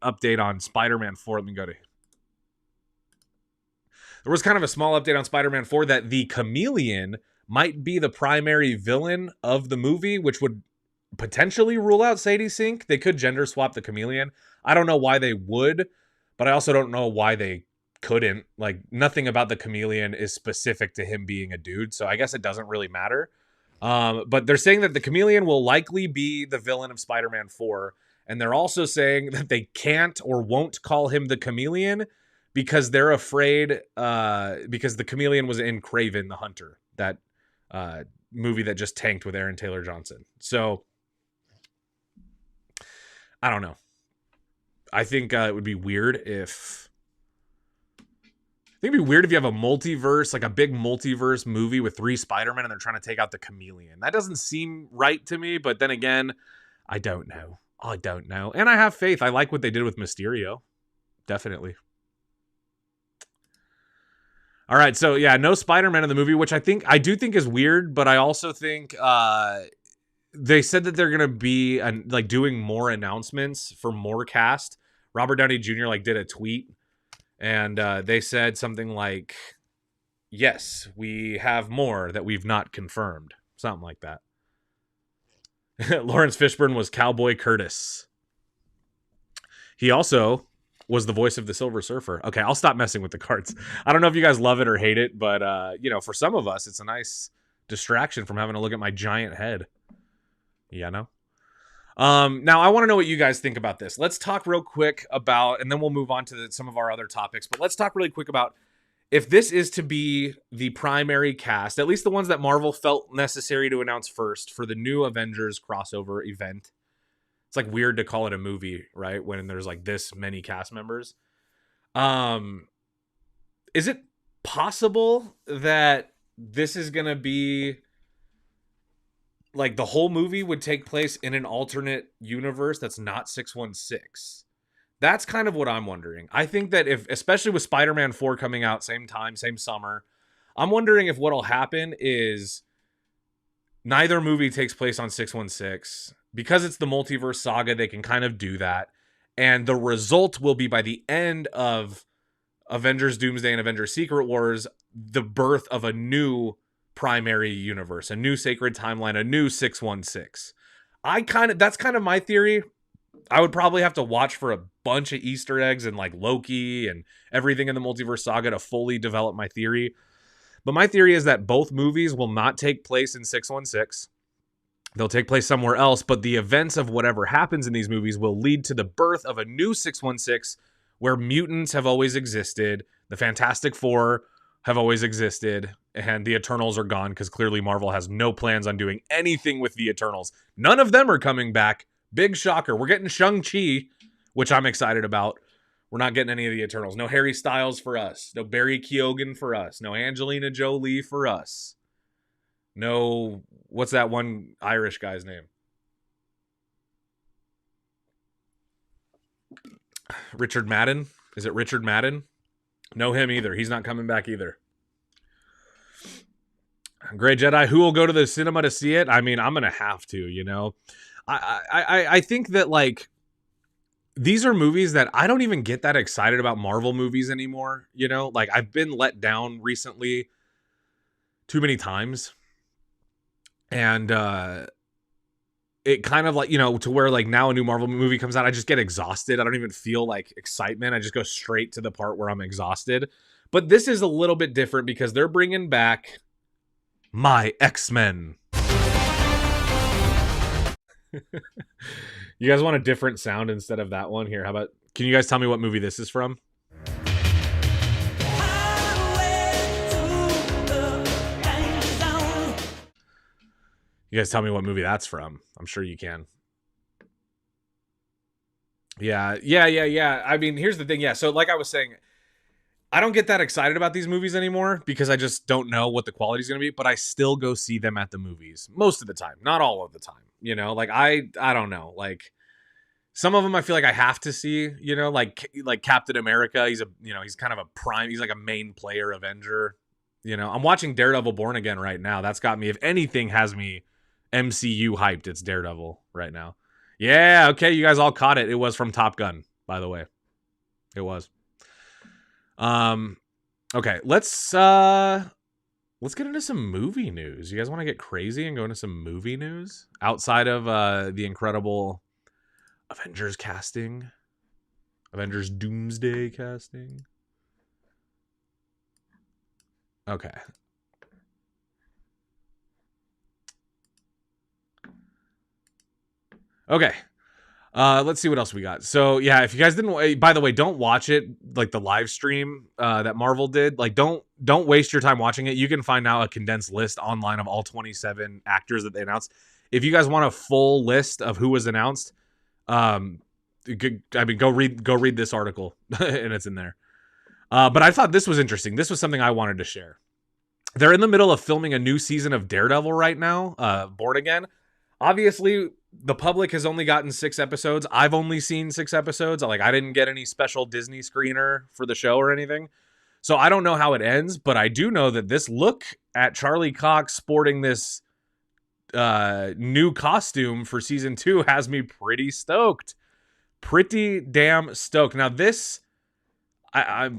S1: update on Spider-Man 4. Let me go to. There was kind of a small update on Spider-Man 4 that the Chameleon might be the primary villain of the movie, which would potentially rule out Sadie Sink. They could gender swap the Chameleon. I don't know why they would, but I also don't know why they couldn't. Like, nothing about the Chameleon is specific to him being a dude, so I guess it doesn't really matter. But they're saying that the Chameleon will likely be the villain of Spider-Man 4, and they're also saying that they can't or won't call him the Chameleon because they're afraid, because the Chameleon was in Kraven the Hunter, that movie that just tanked with Aaron Taylor Johnson. So I don't know. I think it would be weird if think it'd be weird if you have a multiverse, like a big multiverse movie with 3 Spider-Men and they're trying to take out the Chameleon. That doesn't seem right to me, but then again, I don't know. I don't know. And I have faith. I like what they did with Mysterio. Definitely. All right, so yeah, no Spider-Man in the movie, which I do think is weird, but I also think they said that they're gonna be like doing more announcements for more cast. Robert Downey Jr. like did a tweet, and they said something like, "Yes, we have more that we've not confirmed," something like that. Lawrence Fishburne was Cowboy Curtis. He also was the voice of the Silver Surfer. Okay, I'll stop messing with the cards. I don't know if you guys love it or hate it, but you know, for some of us, it's a nice distraction from having to look at my giant head. Yeah, no. Now I want to know what you guys think about this. Let's talk real quick about, and then we'll move on to some of our other topics. But let's talk really quick about if this is to be the primary cast, at least the ones that Marvel felt necessary to announce first for the new Avengers crossover event. It's like weird to call it a movie, right? When there's like this many cast members. Is it possible that this is going to be like the whole movie would take place in an alternate universe that's not 616? That's kind of what I'm wondering. I think that if, especially with Spider-Man 4 coming out same time, same summer, I'm wondering if what'll happen is neither movie takes place on 616. Because it's the multiverse saga, they can kind of do that. And the result will be by the end of Avengers Doomsday and Avengers Secret Wars, the birth of a new primary universe, a new sacred timeline, a new 616. That's kind of my theory. I would probably have to watch for a bunch of Easter eggs and like Loki and everything in the multiverse saga to fully develop my theory. But my theory is that both movies will not take place in 616. They'll take place somewhere else, but the events of whatever happens in these movies will lead to the birth of a new 616 where mutants have always existed, the Fantastic Four have always existed, and the Eternals are gone because clearly Marvel has no plans on doing anything with the Eternals. None of them are coming back. Big shocker. We're getting Shang-Chi, which I'm excited about. We're not getting any of the Eternals. No Harry Styles for us. No Barry Keoghan for us. No Angelina Jolie for us. No, what's that one Irish guy's name? Richard Madden? Is it Richard Madden? No him either. He's not coming back either. Grey Jedi, who will go to the cinema to see it? I mean, I'm going to have to, you know. I think that, like, these are movies that I don't even get that excited about Marvel movies anymore, you know? Like, I've been let down recently too many times. And it kind of like, you know, to where like now a new Marvel movie comes out, I just get exhausted. I don't even feel like excitement. I just go straight to the part where I'm exhausted. But this is a little bit different because they're bringing back my X-Men. You guys want a different sound instead of that one? Here, how about, can you guys tell me what movie this is from? You guys tell me what movie that's from. I'm sure you can. Yeah. I mean, here's the thing. Yeah, so like I was saying, I don't get that excited about these movies anymore because I just don't know what the quality is going to be, but I still go see them at the movies most of the time, not all of the time. You know, like I don't know. Like some of them I feel like I have to see, you know, like Captain America. He's kind of he's like a main player Avenger. You know, I'm watching Daredevil Born Again right now. That's got me, if anything has me MCU hyped, it's Daredevil right now. Yeah, okay, you guys all caught it. It was from Top Gun, by the way. It was. Okay, let's get into some movie news. You guys want to get crazy and go into some movie news outside of the incredible Avengers casting, Avengers Doomsday casting? Okay. Okay. Let's see what else we got. So yeah, if you guys didn't, by the way, don't watch it like the live stream that Marvel did. Like, don't waste your time watching it. You can find now a condensed list online of all 27 actors that they announced. If you guys want a full list of who was announced, go read this article and it's in there. But I thought this was interesting. This was something I wanted to share. They're in the middle of filming a new season of Daredevil right now, Born Again. Obviously, the public has only gotten 6 episodes. I've only seen 6 episodes. Like, I didn't get any special Disney screener for the show or anything. So I don't know how it ends, but I do know that this look at Charlie Cox sporting this new costume for season 2 has me pretty stoked. Pretty damn stoked. Now this, I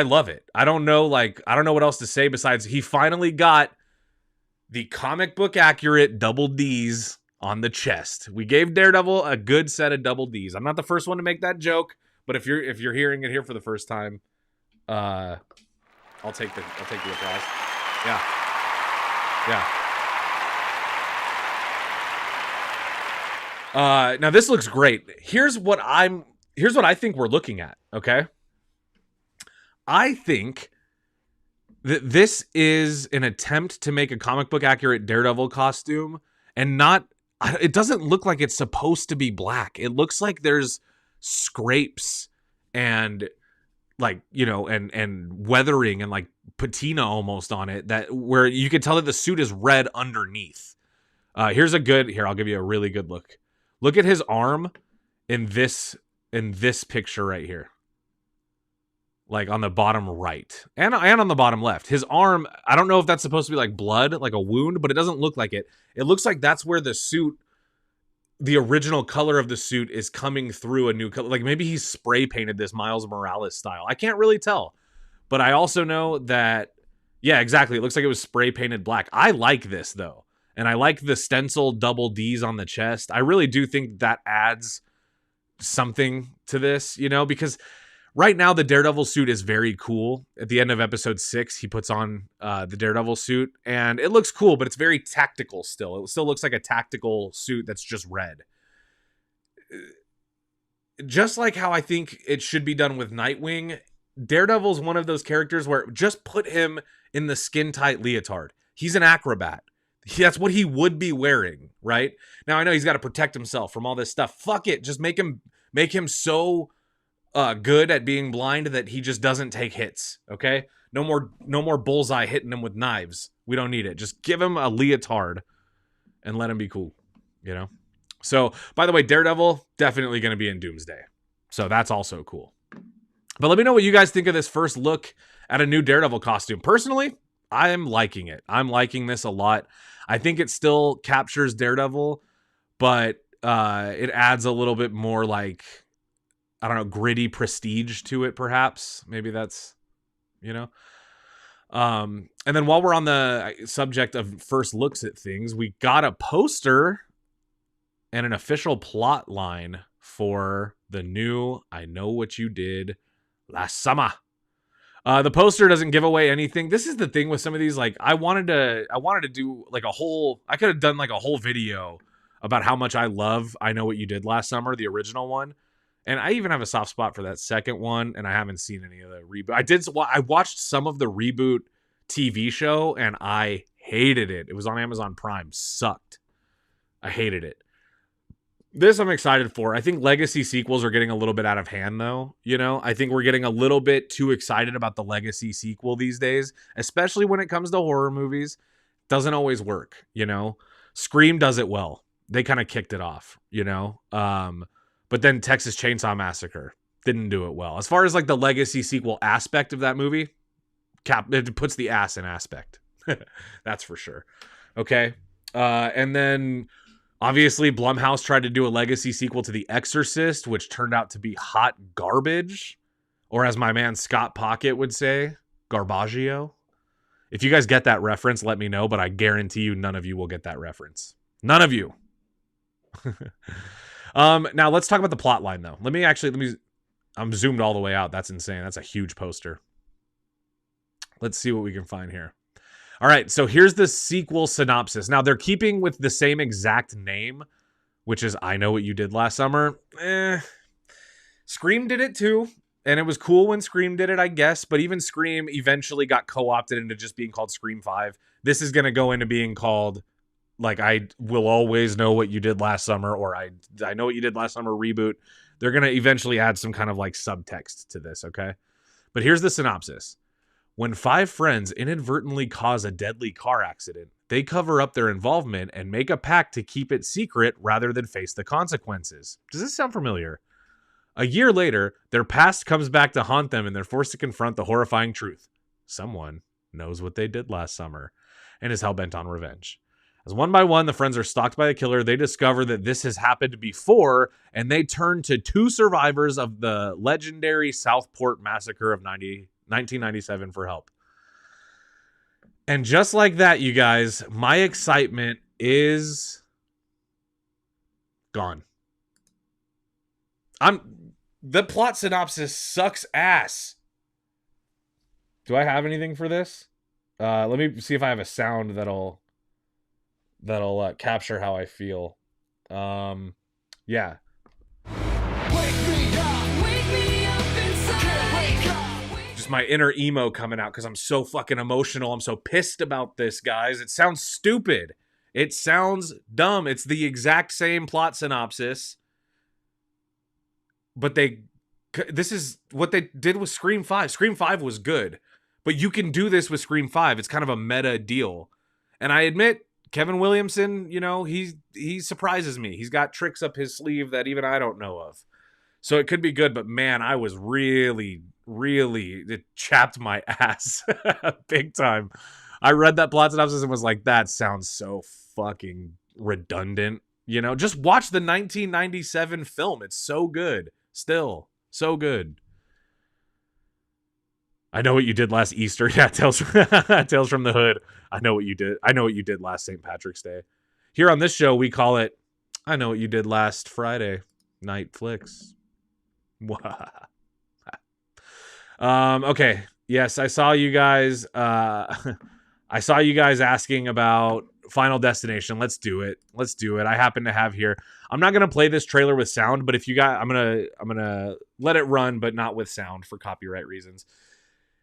S1: love it. I don't know what else to say besides he finally got the comic book accurate double D's on the chest. We gave Daredevil a good set of double D's. I'm not the first one to make that joke, but if you're hearing it here for the first time, I'll take the applause. Yeah. Now this looks great. Here's what I think we're looking at, okay? I think that this is an attempt to make a comic book accurate Daredevil costume and it doesn't look like it's supposed to be black. It looks like there's scrapes and like, and weathering and like patina almost on it where you can tell that the suit is red underneath. I'll give you a really good look. Look at his arm in this picture right here. Like on the bottom right and on the bottom left. His arm, I don't know if that's supposed to be like blood, like a wound, but it doesn't look like it. It looks like that's where the suit, the original color of the suit is coming through a new color. Like maybe he's spray painted this Miles Morales style. I can't really tell. But I also know that, yeah, exactly. It looks like it was spray painted black. I like this though. And I like the stencil double D's on the chest. I really do think that adds something to this, because right now, the Daredevil suit is very cool. At the end of episode 6, he puts on the Daredevil suit, and it looks cool, but it's very tactical still. It still looks like a tactical suit that's just red. Just like how I think it should be done with Nightwing, Daredevil's one of those characters where just put him in the skin-tight leotard. He's an acrobat. That's what he would be wearing, right? Now, I know he's got to protect himself from all this stuff. Fuck it. Just make him so good at being blind that he just doesn't take hits, okay? No more bullseye hitting him with knives. We don't need it. Just give him a leotard and let him be cool, So, by the way, Daredevil definitely going to be in Doomsday. So that's also cool. But let me know what you guys think of this first look at a new Daredevil costume. Personally, I am liking it. I'm liking this a lot. I think it still captures Daredevil, but it adds a little bit more like, I don't know, gritty prestige to it, perhaps. Maybe that's, And then while we're on the subject of first looks at things, we got a poster and an official plot line for the new I Know What You Did Last Summer. The poster doesn't give away anything. This is the thing with some of these. Like, I wanted to do like I could have done like a whole video about how much I love I Know What You Did Last Summer, the original one. And I even have a soft spot for that second one, and I haven't seen any of the reboot. I watched some of the reboot TV show, and I hated it. It was on Amazon Prime. Sucked. I hated it. This I'm excited for. I think legacy sequels are getting a little bit out of hand, though. I think we're getting a little bit too excited about the legacy sequel these days, especially when it comes to horror movies. Doesn't always work, Scream does it well. They kind of kicked it off, But then Texas Chainsaw Massacre didn't do it well. As far as like the legacy sequel aspect of that movie, it puts the ass in aspect. That's for sure. Okay. And then obviously Blumhouse tried to do a legacy sequel to The Exorcist, which turned out to be hot garbage. Or as my man Scott Pocket would say, garbaggio. If you guys get that reference, let me know, but I guarantee you none of you will get that reference. None of you. Now let's talk about the plot line though. I'm zoomed all the way out. That's insane. That's a huge poster. Let's see what we can find here. All right. So here's the sequel synopsis. Now they're keeping with the same exact name, which is I Know What You Did Last Summer. Scream did it too. And it was cool when Scream did it, I guess. But even Scream eventually got co-opted into just being called Scream 5. This is going to go into being called like I Will Always Know What You Did Last Summer, or I Know What You Did Last Summer reboot. They're going to eventually add some kind of like subtext to this, okay? But here's the synopsis. When 5 friends inadvertently cause a deadly car accident, they cover up their involvement and make a pact to keep it secret rather than face the consequences. Does this sound familiar? A year later, their past comes back to haunt them and they're forced to confront the horrifying truth. Someone knows what they did last summer and is hell-bent on revenge. As one by one, the friends are stalked by the killer, they discover that this has happened before, and they turn to 2 survivors of the legendary Southport massacre of 1997 for help. And just like that, you guys, my excitement is gone. The plot synopsis sucks ass. Do I have anything for this? Let me see if I have a sound that'll capture how I feel. Yeah. Just my inner emo coming out because I'm so fucking emotional. I'm so pissed about this, guys. It sounds stupid. It sounds dumb. It's the exact same plot synopsis. But this is what they did with Scream 5. Scream 5 was good. But you can do this with Scream 5. It's kind of a meta deal. And I admit, Kevin Williamson, you know, he surprises me. He's got tricks up his sleeve that even I don't know of. So it could be good, but man, I was really, it chapped my ass big time. I read that plot synopsis and was like, that sounds so fucking redundant. You know, just watch the 1997 film. It's so good. Still, so good. I know what you did last Easter. Yeah, Tales from the Hood. I know what you did. I know what you did last St. Patrick's Day. Here on this show, we call it, I know what you did last Friday night flicks. Okay. Yes, I saw you guys. I saw you guys asking about Final Destination. Let's do it. I happen to have here. I'm not gonna play this trailer with sound, but if you got, I'm gonna let it run, but not with sound for copyright reasons.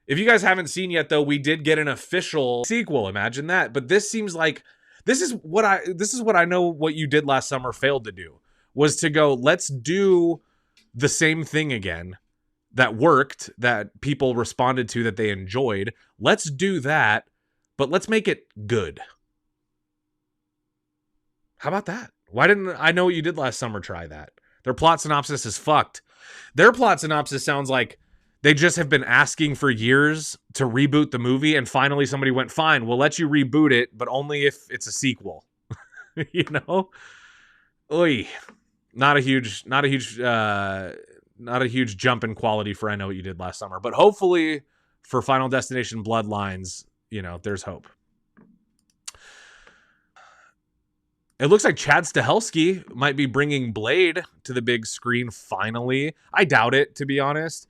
S1: If you guys haven't seen yet, though, we did get an official sequel. Imagine that. But this seems like this is what I know what you did last summer failed to do, was to go, let's do the same thing again that worked, that people responded to, that they enjoyed. Let's do that, but let's make it good. How about that? Why didn't I know what you did last summer try that? Their plot synopsis is fucked. Their plot synopsis sounds like they just have been asking for years to reboot the movie, and finally somebody went, fine, we'll let you reboot it, but only if it's a sequel. You know? Oy. Not a huge jump in quality for I Know What You Did Last Summer, but hopefully for Final Destination Bloodlines, you know, there's hope. It looks like Chad Stahelski might be bringing Blade to the big screen finally. I doubt it, to be honest.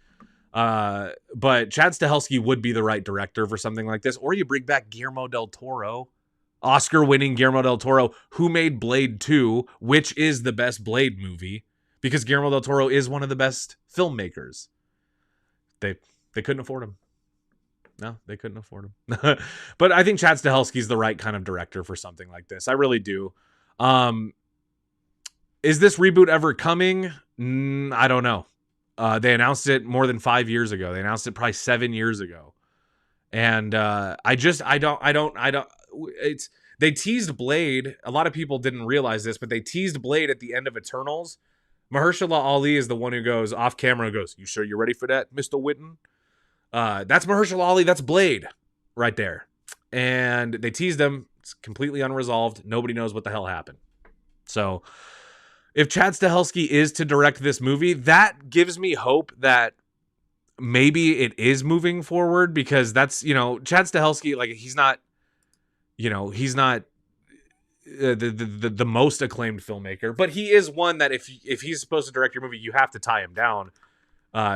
S1: But Chad Stahelski would be the right director for something like this. Or you bring back Guillermo del Toro, Oscar-winning Guillermo del Toro, who made Blade 2, which is the best Blade movie, because Guillermo del Toro is one of the best filmmakers. They couldn't afford him. No, they couldn't afford him. But I think Chad Stahelski's the right kind of director for something like this. I really do. Is this reboot ever coming? I don't know. They announced it more than 5 years ago. They announced it probably 7 years ago. And they teased Blade. A lot of people didn't realize this, but they teased Blade at the end of Eternals. Mahershala Ali is the one who goes off camera and goes, "You sure you're ready for that, Mr. Witten?" That's Mahershala Ali. That's Blade right there. And they teased him. It's completely unresolved. Nobody knows what the hell happened. So if Chad Stahelski is to direct this movie, that gives me hope that maybe it is moving forward, because that's, you know, Chad Stahelski, like, he's not the most acclaimed filmmaker, but he is one that if he's supposed to direct your movie, you have to tie him down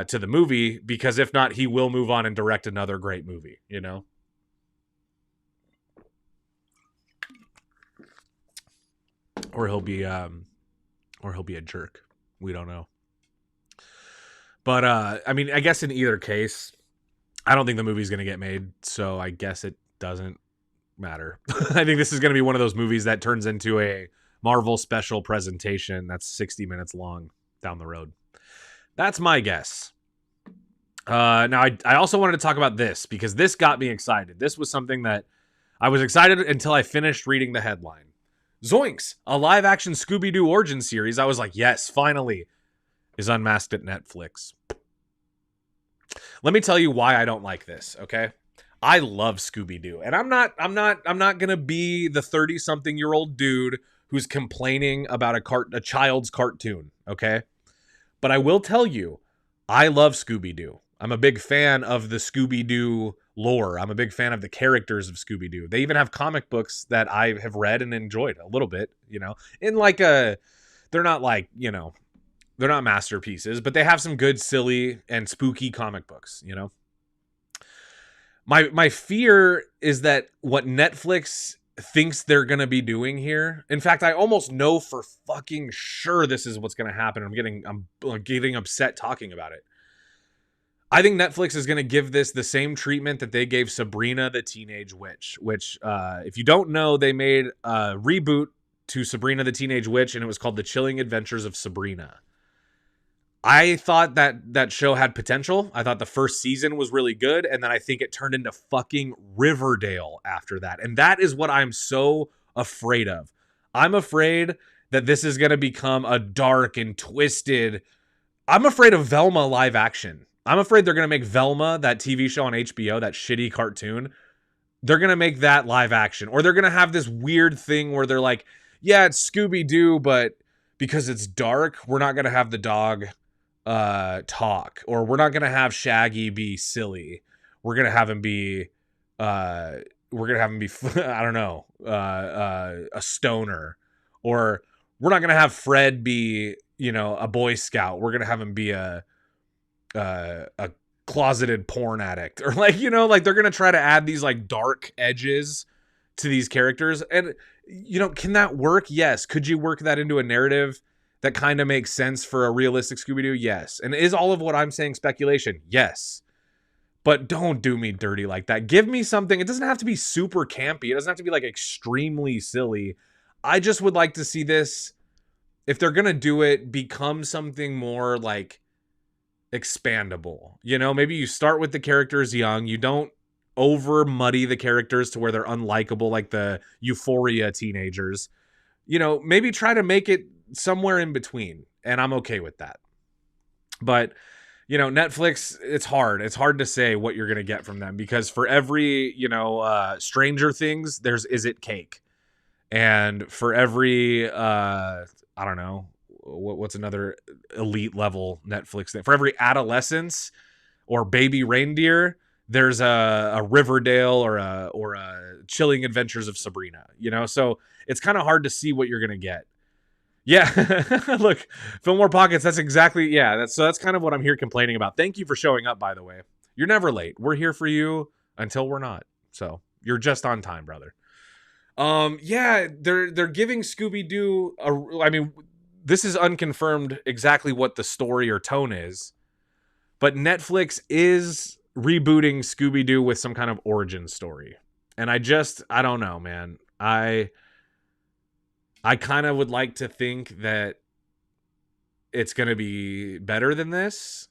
S1: to the movie, because if not, he will move on and direct another great movie, you know? Or he'll be a jerk. We don't know. But I mean, I guess in either case, I don't think the movie's going to get made, so I guess it doesn't matter. I think this is going to be one of those movies that turns into a Marvel special presentation that's 60 minutes long down the road. That's my guess. Now, I also wanted to talk about this because this got me excited. This was something that I was excited until I finished reading the headline. Zoinks! A live-action Scooby-Doo origin series. I was like, yes, finally, is unmasked at Netflix. Let me tell you why I don't like this, okay? I love Scooby-Doo, and I'm not gonna be the 30-something-year-old dude who's complaining about a child's cartoon, okay? But I will tell you, I love Scooby-Doo. I'm a big fan of the Scooby-Doo lore. I'm a big fan of the characters of Scooby-Doo. They even have comic books that I have read and enjoyed a little bit, you know, in like they're not like, you know, they're not masterpieces, but they have some good, silly, and spooky comic books, you know. My fear is that what Netflix thinks they're going to be doing here. In fact, I almost know for fucking sure this is what's going to happen. I'm getting upset talking about it. I think Netflix is going to give this the same treatment that they gave Sabrina the Teenage Witch, which, if you don't know, they made a reboot to Sabrina the Teenage Witch, and it was called The Chilling Adventures of Sabrina. I thought that show had potential. I thought the first season was really good, and then I think it turned into fucking Riverdale after that. And that is what I'm so afraid of. I'm afraid that this is going to become a dark and twisted... I'm afraid of Velma live action. I'm afraid they're going to make Velma, that TV show on HBO, that shitty cartoon, they're going to make that live action. Or they're going to have this weird thing where they're like, yeah, it's Scooby-Doo, but because it's dark, we're not going to have the dog talk. Or we're not going to have Shaggy be silly. We're going to have him be, I don't know, a stoner. Or we're not going to have Fred be, you know, a Boy Scout. We're going to have him be a closeted porn addict, or like, you know, like they're gonna try to add these like dark edges to these characters. And, you know, can that work? Yes. Could you work that into a narrative that kind of makes sense for a realistic Scooby-Doo? Yes. And is all of what I'm saying speculation? Yes. But don't do me dirty like that. Give me something. It doesn't have to be super campy. It doesn't have to be like extremely silly. I just would like to see this, if they're gonna do it, become something more like expandable. You know, maybe you start with the characters young. You don't over muddy the characters to where they're unlikable like the Euphoria teenagers. You know, maybe try to make it somewhere in between, and I'm okay with that. But, you know, Netflix, it's hard to say what you're gonna get from them, because for every, you know, Stranger Things, there's Is It Cake, and for every I don't know, what's another elite level Netflix thing? For every Adolescence or Baby Reindeer, there's a Riverdale or a Chilling Adventures of Sabrina, you know? So it's kind of hard to see what you're going to get. Yeah. Look, Fillmore Pockets. That's exactly. Yeah. That's kind of what I'm here complaining about. Thank you for showing up, by the way. You're never late. We're here for you until we're not. So you're just on time, brother. Yeah, they're giving Scooby-Doo I mean, this is unconfirmed exactly what the story or tone is, but Netflix is rebooting Scooby-Doo with some kind of origin story. And I don't know, man. I kind of would like to think that it's going to be better than this.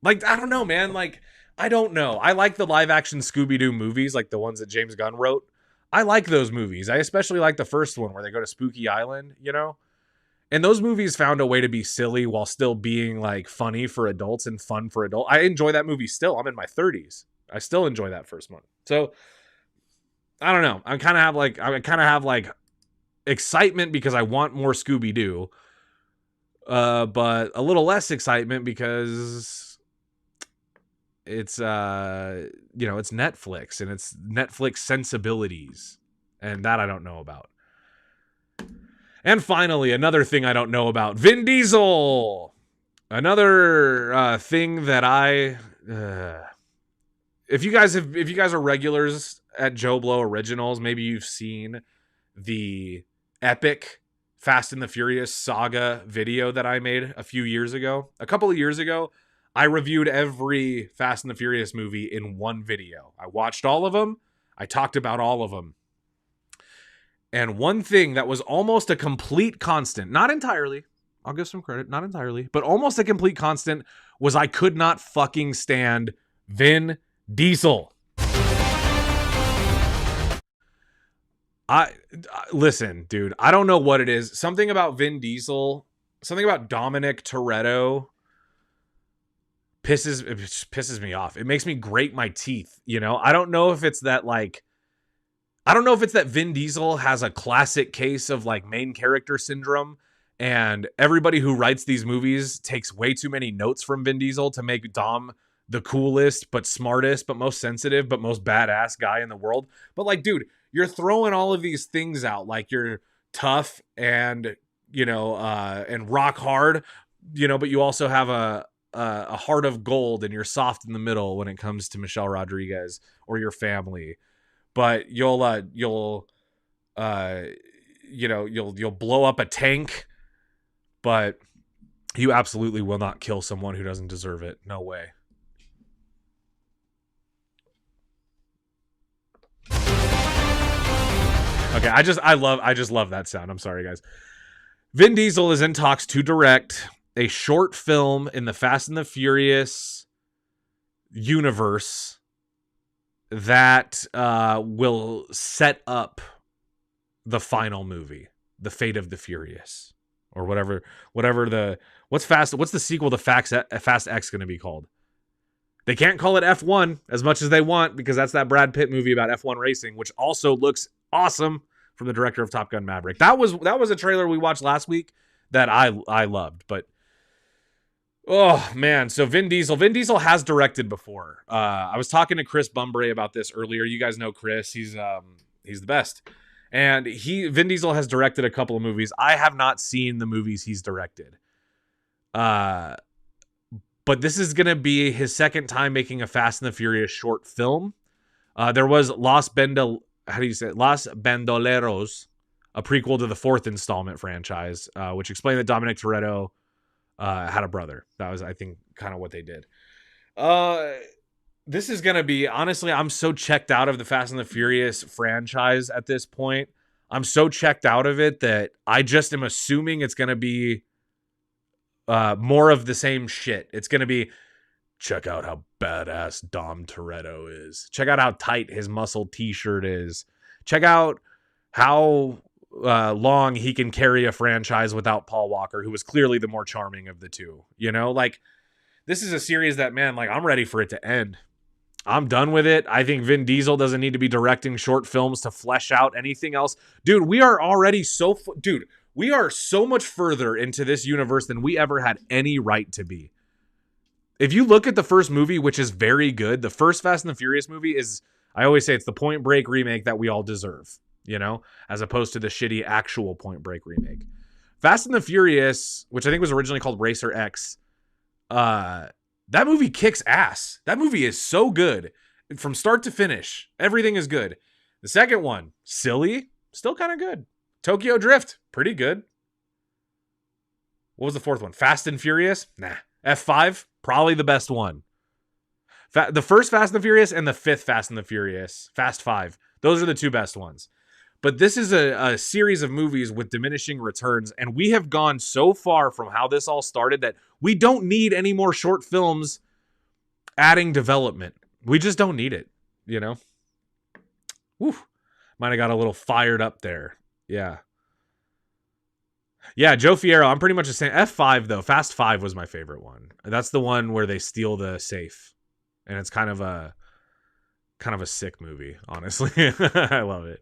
S1: Like, I don't know, man. Like, I don't know. I like the live action Scooby-Doo movies, like the ones that James Gunn wrote. I like those movies. I especially like the first one where they go to Spooky Island, you know? And those movies found a way to be silly while still being like funny for adults and fun for adults. I enjoy that movie still. I'm in my 30s. I still enjoy that first one. So I don't know. I kind of have like excitement because I want more Scooby-Doo. But a little less excitement because it's you know, it's Netflix and it's Netflix sensibilities, and that I don't know about. And finally, another thing I don't know about, Vin Diesel. Another thing that if you guys are regulars at Joe Blow Originals, maybe you've seen the epic Fast and the Furious saga video that I made a couple of years ago. I reviewed every Fast and the Furious movie in one video. I watched all of them. I talked about all of them. And one thing that was almost a complete constant, not entirely, I'll give some credit, not entirely, but almost a complete constant was I could not fucking stand Vin Diesel. Listen, dude, I don't know what it is. Something about Vin Diesel, something about Dominic Toretto pisses me off. It makes me grate my teeth, you know? I don't know if it's that Vin Diesel has a classic case of like main character syndrome, and everybody who writes these movies takes way too many notes from Vin Diesel to make Dom the coolest, but smartest, but most sensitive, but most badass guy in the world. But like, dude, you're throwing all of these things out. Like you're tough and, you know, and rock hard, you know, but you also have a heart of gold and you're soft in the middle when it comes to Michelle Rodriguez or your family. But you'll blow up a tank, but you absolutely will not kill someone who doesn't deserve it. No way. Okay, I just love that sound. I'm sorry, guys. Vin Diesel is in talks to direct a short film in the Fast and the Furious universe that will set up the final movie, The Fate of the Furious, or whatever what's the sequel to Fast X going to be called? They can't call it F1 as much as they want because that's that Brad Pitt movie about F1 racing, which also looks awesome, from the director of Top Gun Maverick. That was a trailer we watched last week that I loved, but oh man. So Vin Diesel has directed before. I was talking to Chris Bumbray about this earlier. You guys know Chris. He's the best. And Vin Diesel has directed a couple of movies. I have not seen the movies he's directed. But this is going to be his second time making a Fast and the Furious short film. There was Los Bandoleros, a prequel to the fourth installment franchise, which explained that Dominic Toretto had a brother. That was, I think, kind of what they did. This is going to be, honestly, I'm so checked out of the Fast and the Furious franchise at this point. I'm so checked out of it that I just am assuming it's going to be more of the same shit. It's going to be, check out how badass Dom Toretto is. Check out how tight his muscle t-shirt is. Check out how long he can carry a franchise without Paul Walker, who was clearly the more charming of the two. You know, like, this is a series that, man, like, I'm ready for it to end. I'm done with it. I think Vin Diesel doesn't need to be directing short films to flesh out anything else. Dude, we are already we are so much further into this universe than we ever had any right to be. If you look at the first movie, which is very good, the first Fast and the Furious movie is, I always say, it's the Point Break remake that we all deserve, you know, as opposed to the shitty actual Point Break remake. Fast and the Furious, which I think was originally called Racer X, that movie kicks ass. That movie is so good. From start to finish, everything is good. The second one, silly, still kind of good. Tokyo Drift, pretty good. What was the fourth one? Fast and Furious? Nah. F5, probably the best one. The first Fast and the Furious and the fifth Fast and the Furious, Fast 5. Those are the two best ones. But this is a series of movies with diminishing returns, and we have gone so far from how this all started that we don't need any more short films adding development. We just don't need it, you know? Woo. Might have got a little fired up there. Yeah. Yeah, Joe Fierro, I'm pretty much the same. F5, though. Fast 5 was my favorite one. That's the one where they steal the safe. And it's kind of a sick movie, honestly. I love it.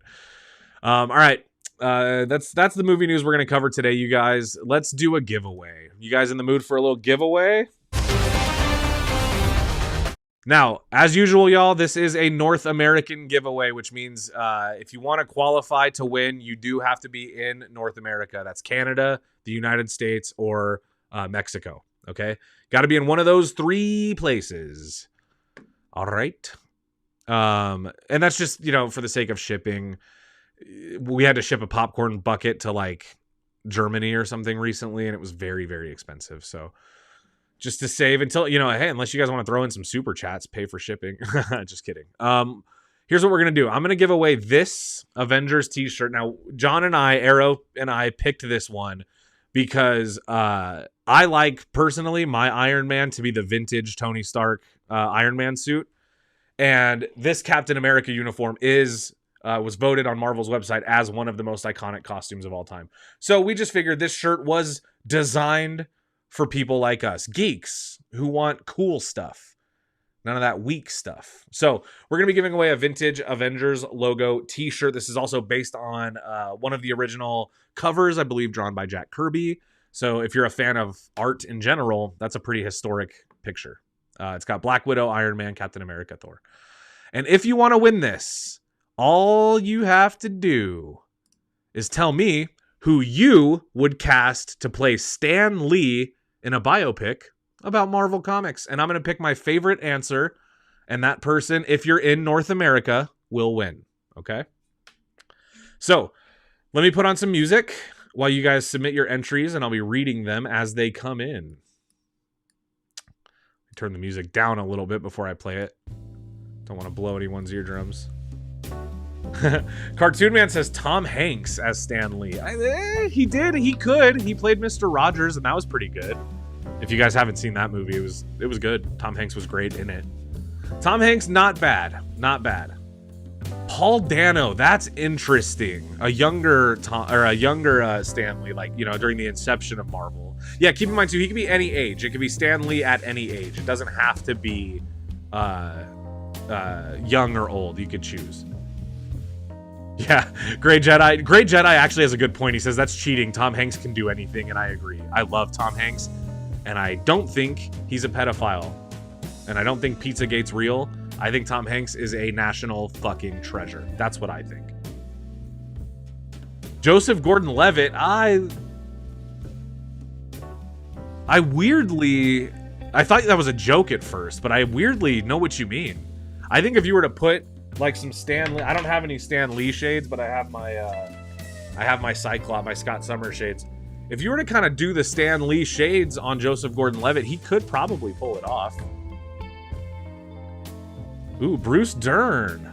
S1: All right. That's the movie news we're going to cover today, you guys. Let's do a giveaway. You guys in the mood for a little giveaway? Now, as usual, y'all, this is a North American giveaway, which means if you want to qualify to win, you do have to be in North America. That's Canada, the United States, or Mexico. Okay? Got to be in one of those three places. All right. And that's just, you know, for the sake of shipping. We had to ship a popcorn bucket to like Germany or something recently, and it was very, very expensive. So just to save until, you know, hey, unless you guys want to throw in some super chats, pay for shipping. Just kidding. Here's what we're going to do. I'm going to give away this Avengers t-shirt. Now, John and I, Arrow and I picked this one because I like personally my Iron Man to be the vintage Tony Stark Iron Man suit, and this Captain America uniform was voted on Marvel's website as one of the most iconic costumes of all time. So we just figured this shirt was designed for people like us, geeks who want cool stuff. None of that weak stuff. So we're going to be giving away a vintage Avengers logo t-shirt. This is also based on one of the original covers, I believe, drawn by Jack Kirby. So if you're a fan of art in general, that's a pretty historic picture. It's got Black Widow, Iron Man, Captain America, Thor. And if you want to win this, all you have to do is tell me who you would cast to play Stan Lee in a biopic about Marvel Comics. And I'm going to pick my favorite answer, and that person, if you're in North America, will win. Okay? So, let me put on some music while you guys submit your entries, and I'll be reading them as they come in. Turn the music down a little bit before I play it. Don't want to blow anyone's eardrums. Cartoon Man says Tom Hanks as Stan Lee. He did. He could. He played Mr. Rogers, and that was pretty good. If you guys haven't seen that movie, it was good. Tom Hanks was great in it. Tom Hanks, not bad. Not bad. Paul Dano, that's interesting. A younger Stan Lee, like, you know, during the inception of Marvel. Yeah, keep in mind too, he could be any age. It could be Stan Lee at any age. It doesn't have to be young or old. You could choose. Yeah, Grey Jedi actually has a good point. He says that's cheating. Tom Hanks can do anything, and I agree. I love Tom Hanks, and I don't think he's a pedophile, and I don't think Pizzagate's real. I think Tom Hanks is a national fucking treasure. That's what I think. Joseph Gordon-Levitt, I thought that was a joke at first, but I weirdly know what you mean. I think if you were to put like some Stan Lee, I don't have any Stan Lee shades, but I have my Cyclops, my Scott Summers shades. If you were to kind of do the Stan Lee shades on Joseph Gordon-Levitt, he could probably pull it off. Ooh, Bruce Dern.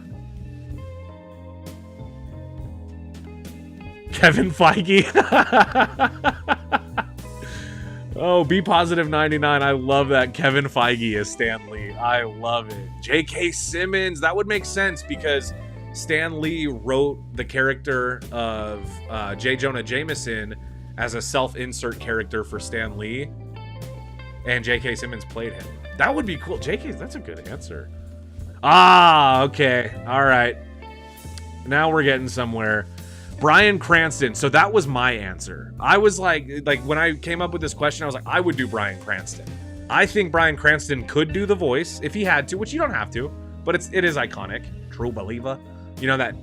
S1: Kevin Feige. Oh, Be Positive 99. I love that. Kevin Feige is Stan Lee. I love it. J.K. Simmons. That would make sense because Stan Lee wrote the character of J. Jonah Jameson as a self-insert character for Stan Lee. And J.K. Simmons played him. That would be cool. J.K., that's a good answer. Ah, okay. All right. Now we're getting somewhere. Bryan Cranston. So that was my answer. I was like when I came up with this question, I was like, I would do Bryan Cranston. I think Bryan Cranston could do the voice if he had to, which you don't have to, but it is iconic. True believer. You know, that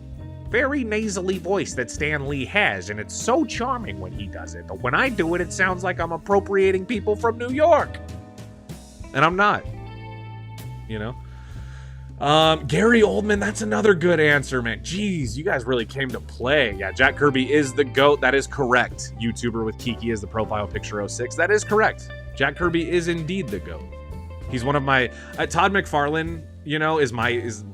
S1: very nasally voice that Stan Lee has, and it's so charming when he does it. But when I do it, it sounds like I'm appropriating people from New York. And I'm not. You know? Gary Oldman, that's another good answer, man. Jeez, you guys really came to play. Yeah, Jack Kirby is the GOAT. That is correct. YouTuber with Kiki is the profile picture 06. That is correct. Jack Kirby is indeed the GOAT. He's one of my Todd McFarlane, you know, is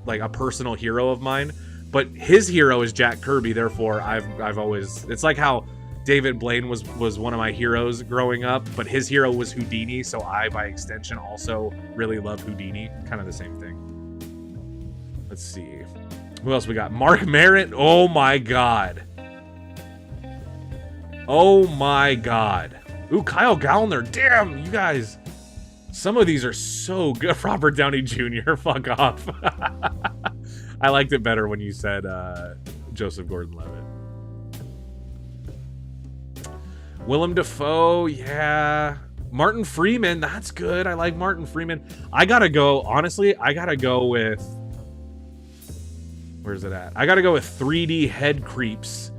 S1: like a personal hero of mine, but his hero is Jack Kirby. Therefore, I've always, it's like how David Blaine was one of my heroes growing up, but his hero was Houdini, so I by extension also really love Houdini. Kind of the same thing. Let's see. Who else we got? Mark Maron. Oh my god. Oh my god. Ooh, Kyle Gallner. Damn, you guys. Some of these are so good. Robert Downey Jr. Fuck off. I liked it better when you said Joseph Gordon-Levitt. Willem Dafoe. Yeah. Martin Freeman. That's good. I like Martin Freeman. Honestly, I gotta go with... Where's it at? I gotta go with 3D Head Creeps.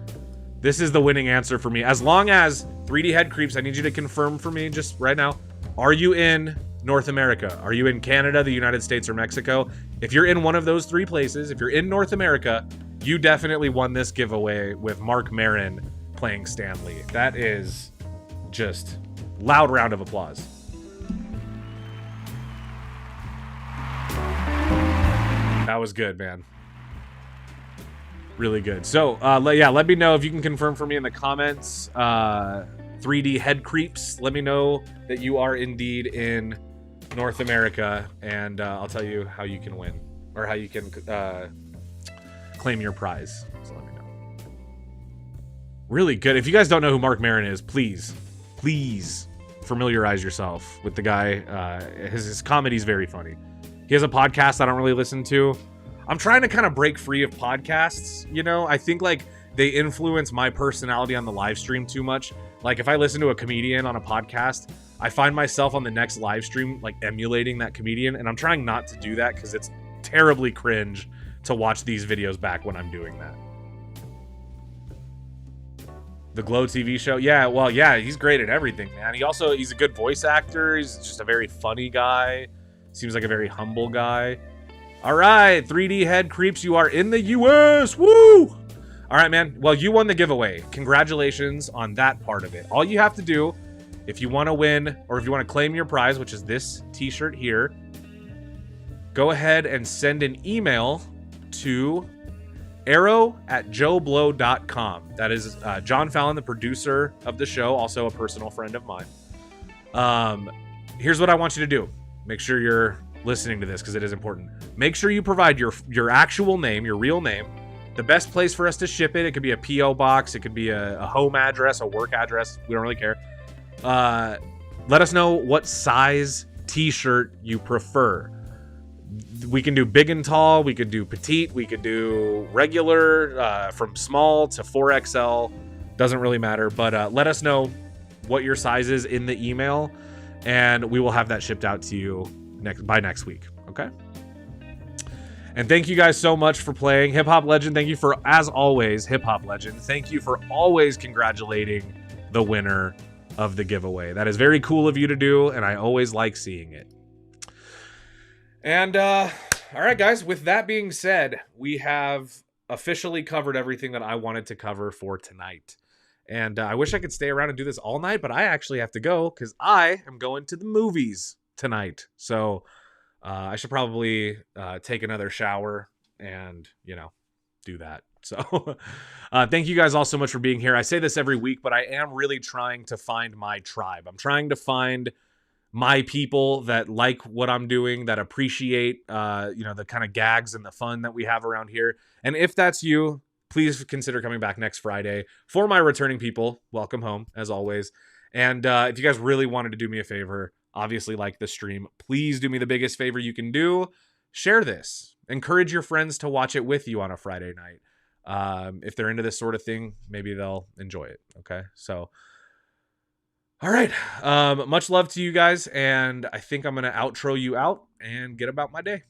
S1: This is the winning answer for me. As long as 3D Head Creeps, I need you to confirm for me just right now. Are you in North America? Are you in Canada, the United States, or Mexico? If you're in one of those three places, if you're in North America, you definitely won this giveaway with Mark Maron playing Stan Lee. That is just loud round of applause. That was good, man. Really good. So, yeah, let me know if you can confirm for me in the comments 3D head creeps, let me know that you are indeed in North America, and I'll tell you how you can win, or how you can claim your prize. So let me know. Really good. If you guys don't know who Mark Maron is, please familiarize yourself with the guy. His comedy's very funny. He has a podcast I don't really listen to. I'm trying to kind of break free of podcasts, you know? I think, like, they influence my personality on the live stream too much. Like, if I listen to a comedian on a podcast, I find myself on the next live stream, like, emulating that comedian, and I'm trying not to do that because it's terribly cringe to watch these videos back when I'm doing that. The Glow TV show? Yeah, well, yeah, he's great at everything, man. He's a good voice actor. He's just a very funny guy. Seems like a very humble guy. All right, 3D head creeps, you are in the US. Woo! All right, man. Well, you won the giveaway. Congratulations on that part of it. All you have to do, if you want to win, or if you want to claim your prize, which is this t-shirt here, go ahead and send an email to arrow@joeblow.com. That is John Fallon, the producer of the show, also a personal friend of mine. Here's what I want you to do. Make sure you're listening to this because it is important. Make sure you provide your actual name, your real name, the best place for us to ship it. It could be a P.O. box. It could be a home address, a work address. We don't really care. Let us know what size t-shirt you prefer. We can do big and tall. We could do petite. We could do regular, from small to 4XL. Doesn't really matter. But let us know what your size is in the email, and we will have that shipped out to you by next week. Okay? And thank you guys so much for playing. Hip Hop Legend, thank you for, as always, Hip Hop Legend, thank you for always congratulating the winner of the giveaway. That is very cool of you to do, and I always like seeing it. And, all right, guys, with that being said, we have officially covered everything that I wanted to cover for tonight. And I wish I could stay around and do this all night, but I actually have to go because I am going to the movies tonight. So I should probably take another shower and, you know, do that. So thank you guys all so much for being here. I say this every week, but I am really trying to find my tribe. I'm trying to find my people that like what I'm doing, that appreciate, you know, the kind of gags and the fun that we have around here. And if that's you, please consider coming back next Friday. For my returning people, welcome home, as always. And if you guys really wanted to do me a favor, obviously like the stream, please do me the biggest favor you can do. Share this. Encourage your friends to watch it with you on a Friday night. If they're into this sort of thing, maybe they'll enjoy it. Okay, so all right. Much love to you guys, and I think I'm going to outro you out and get about my day.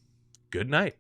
S1: Good night.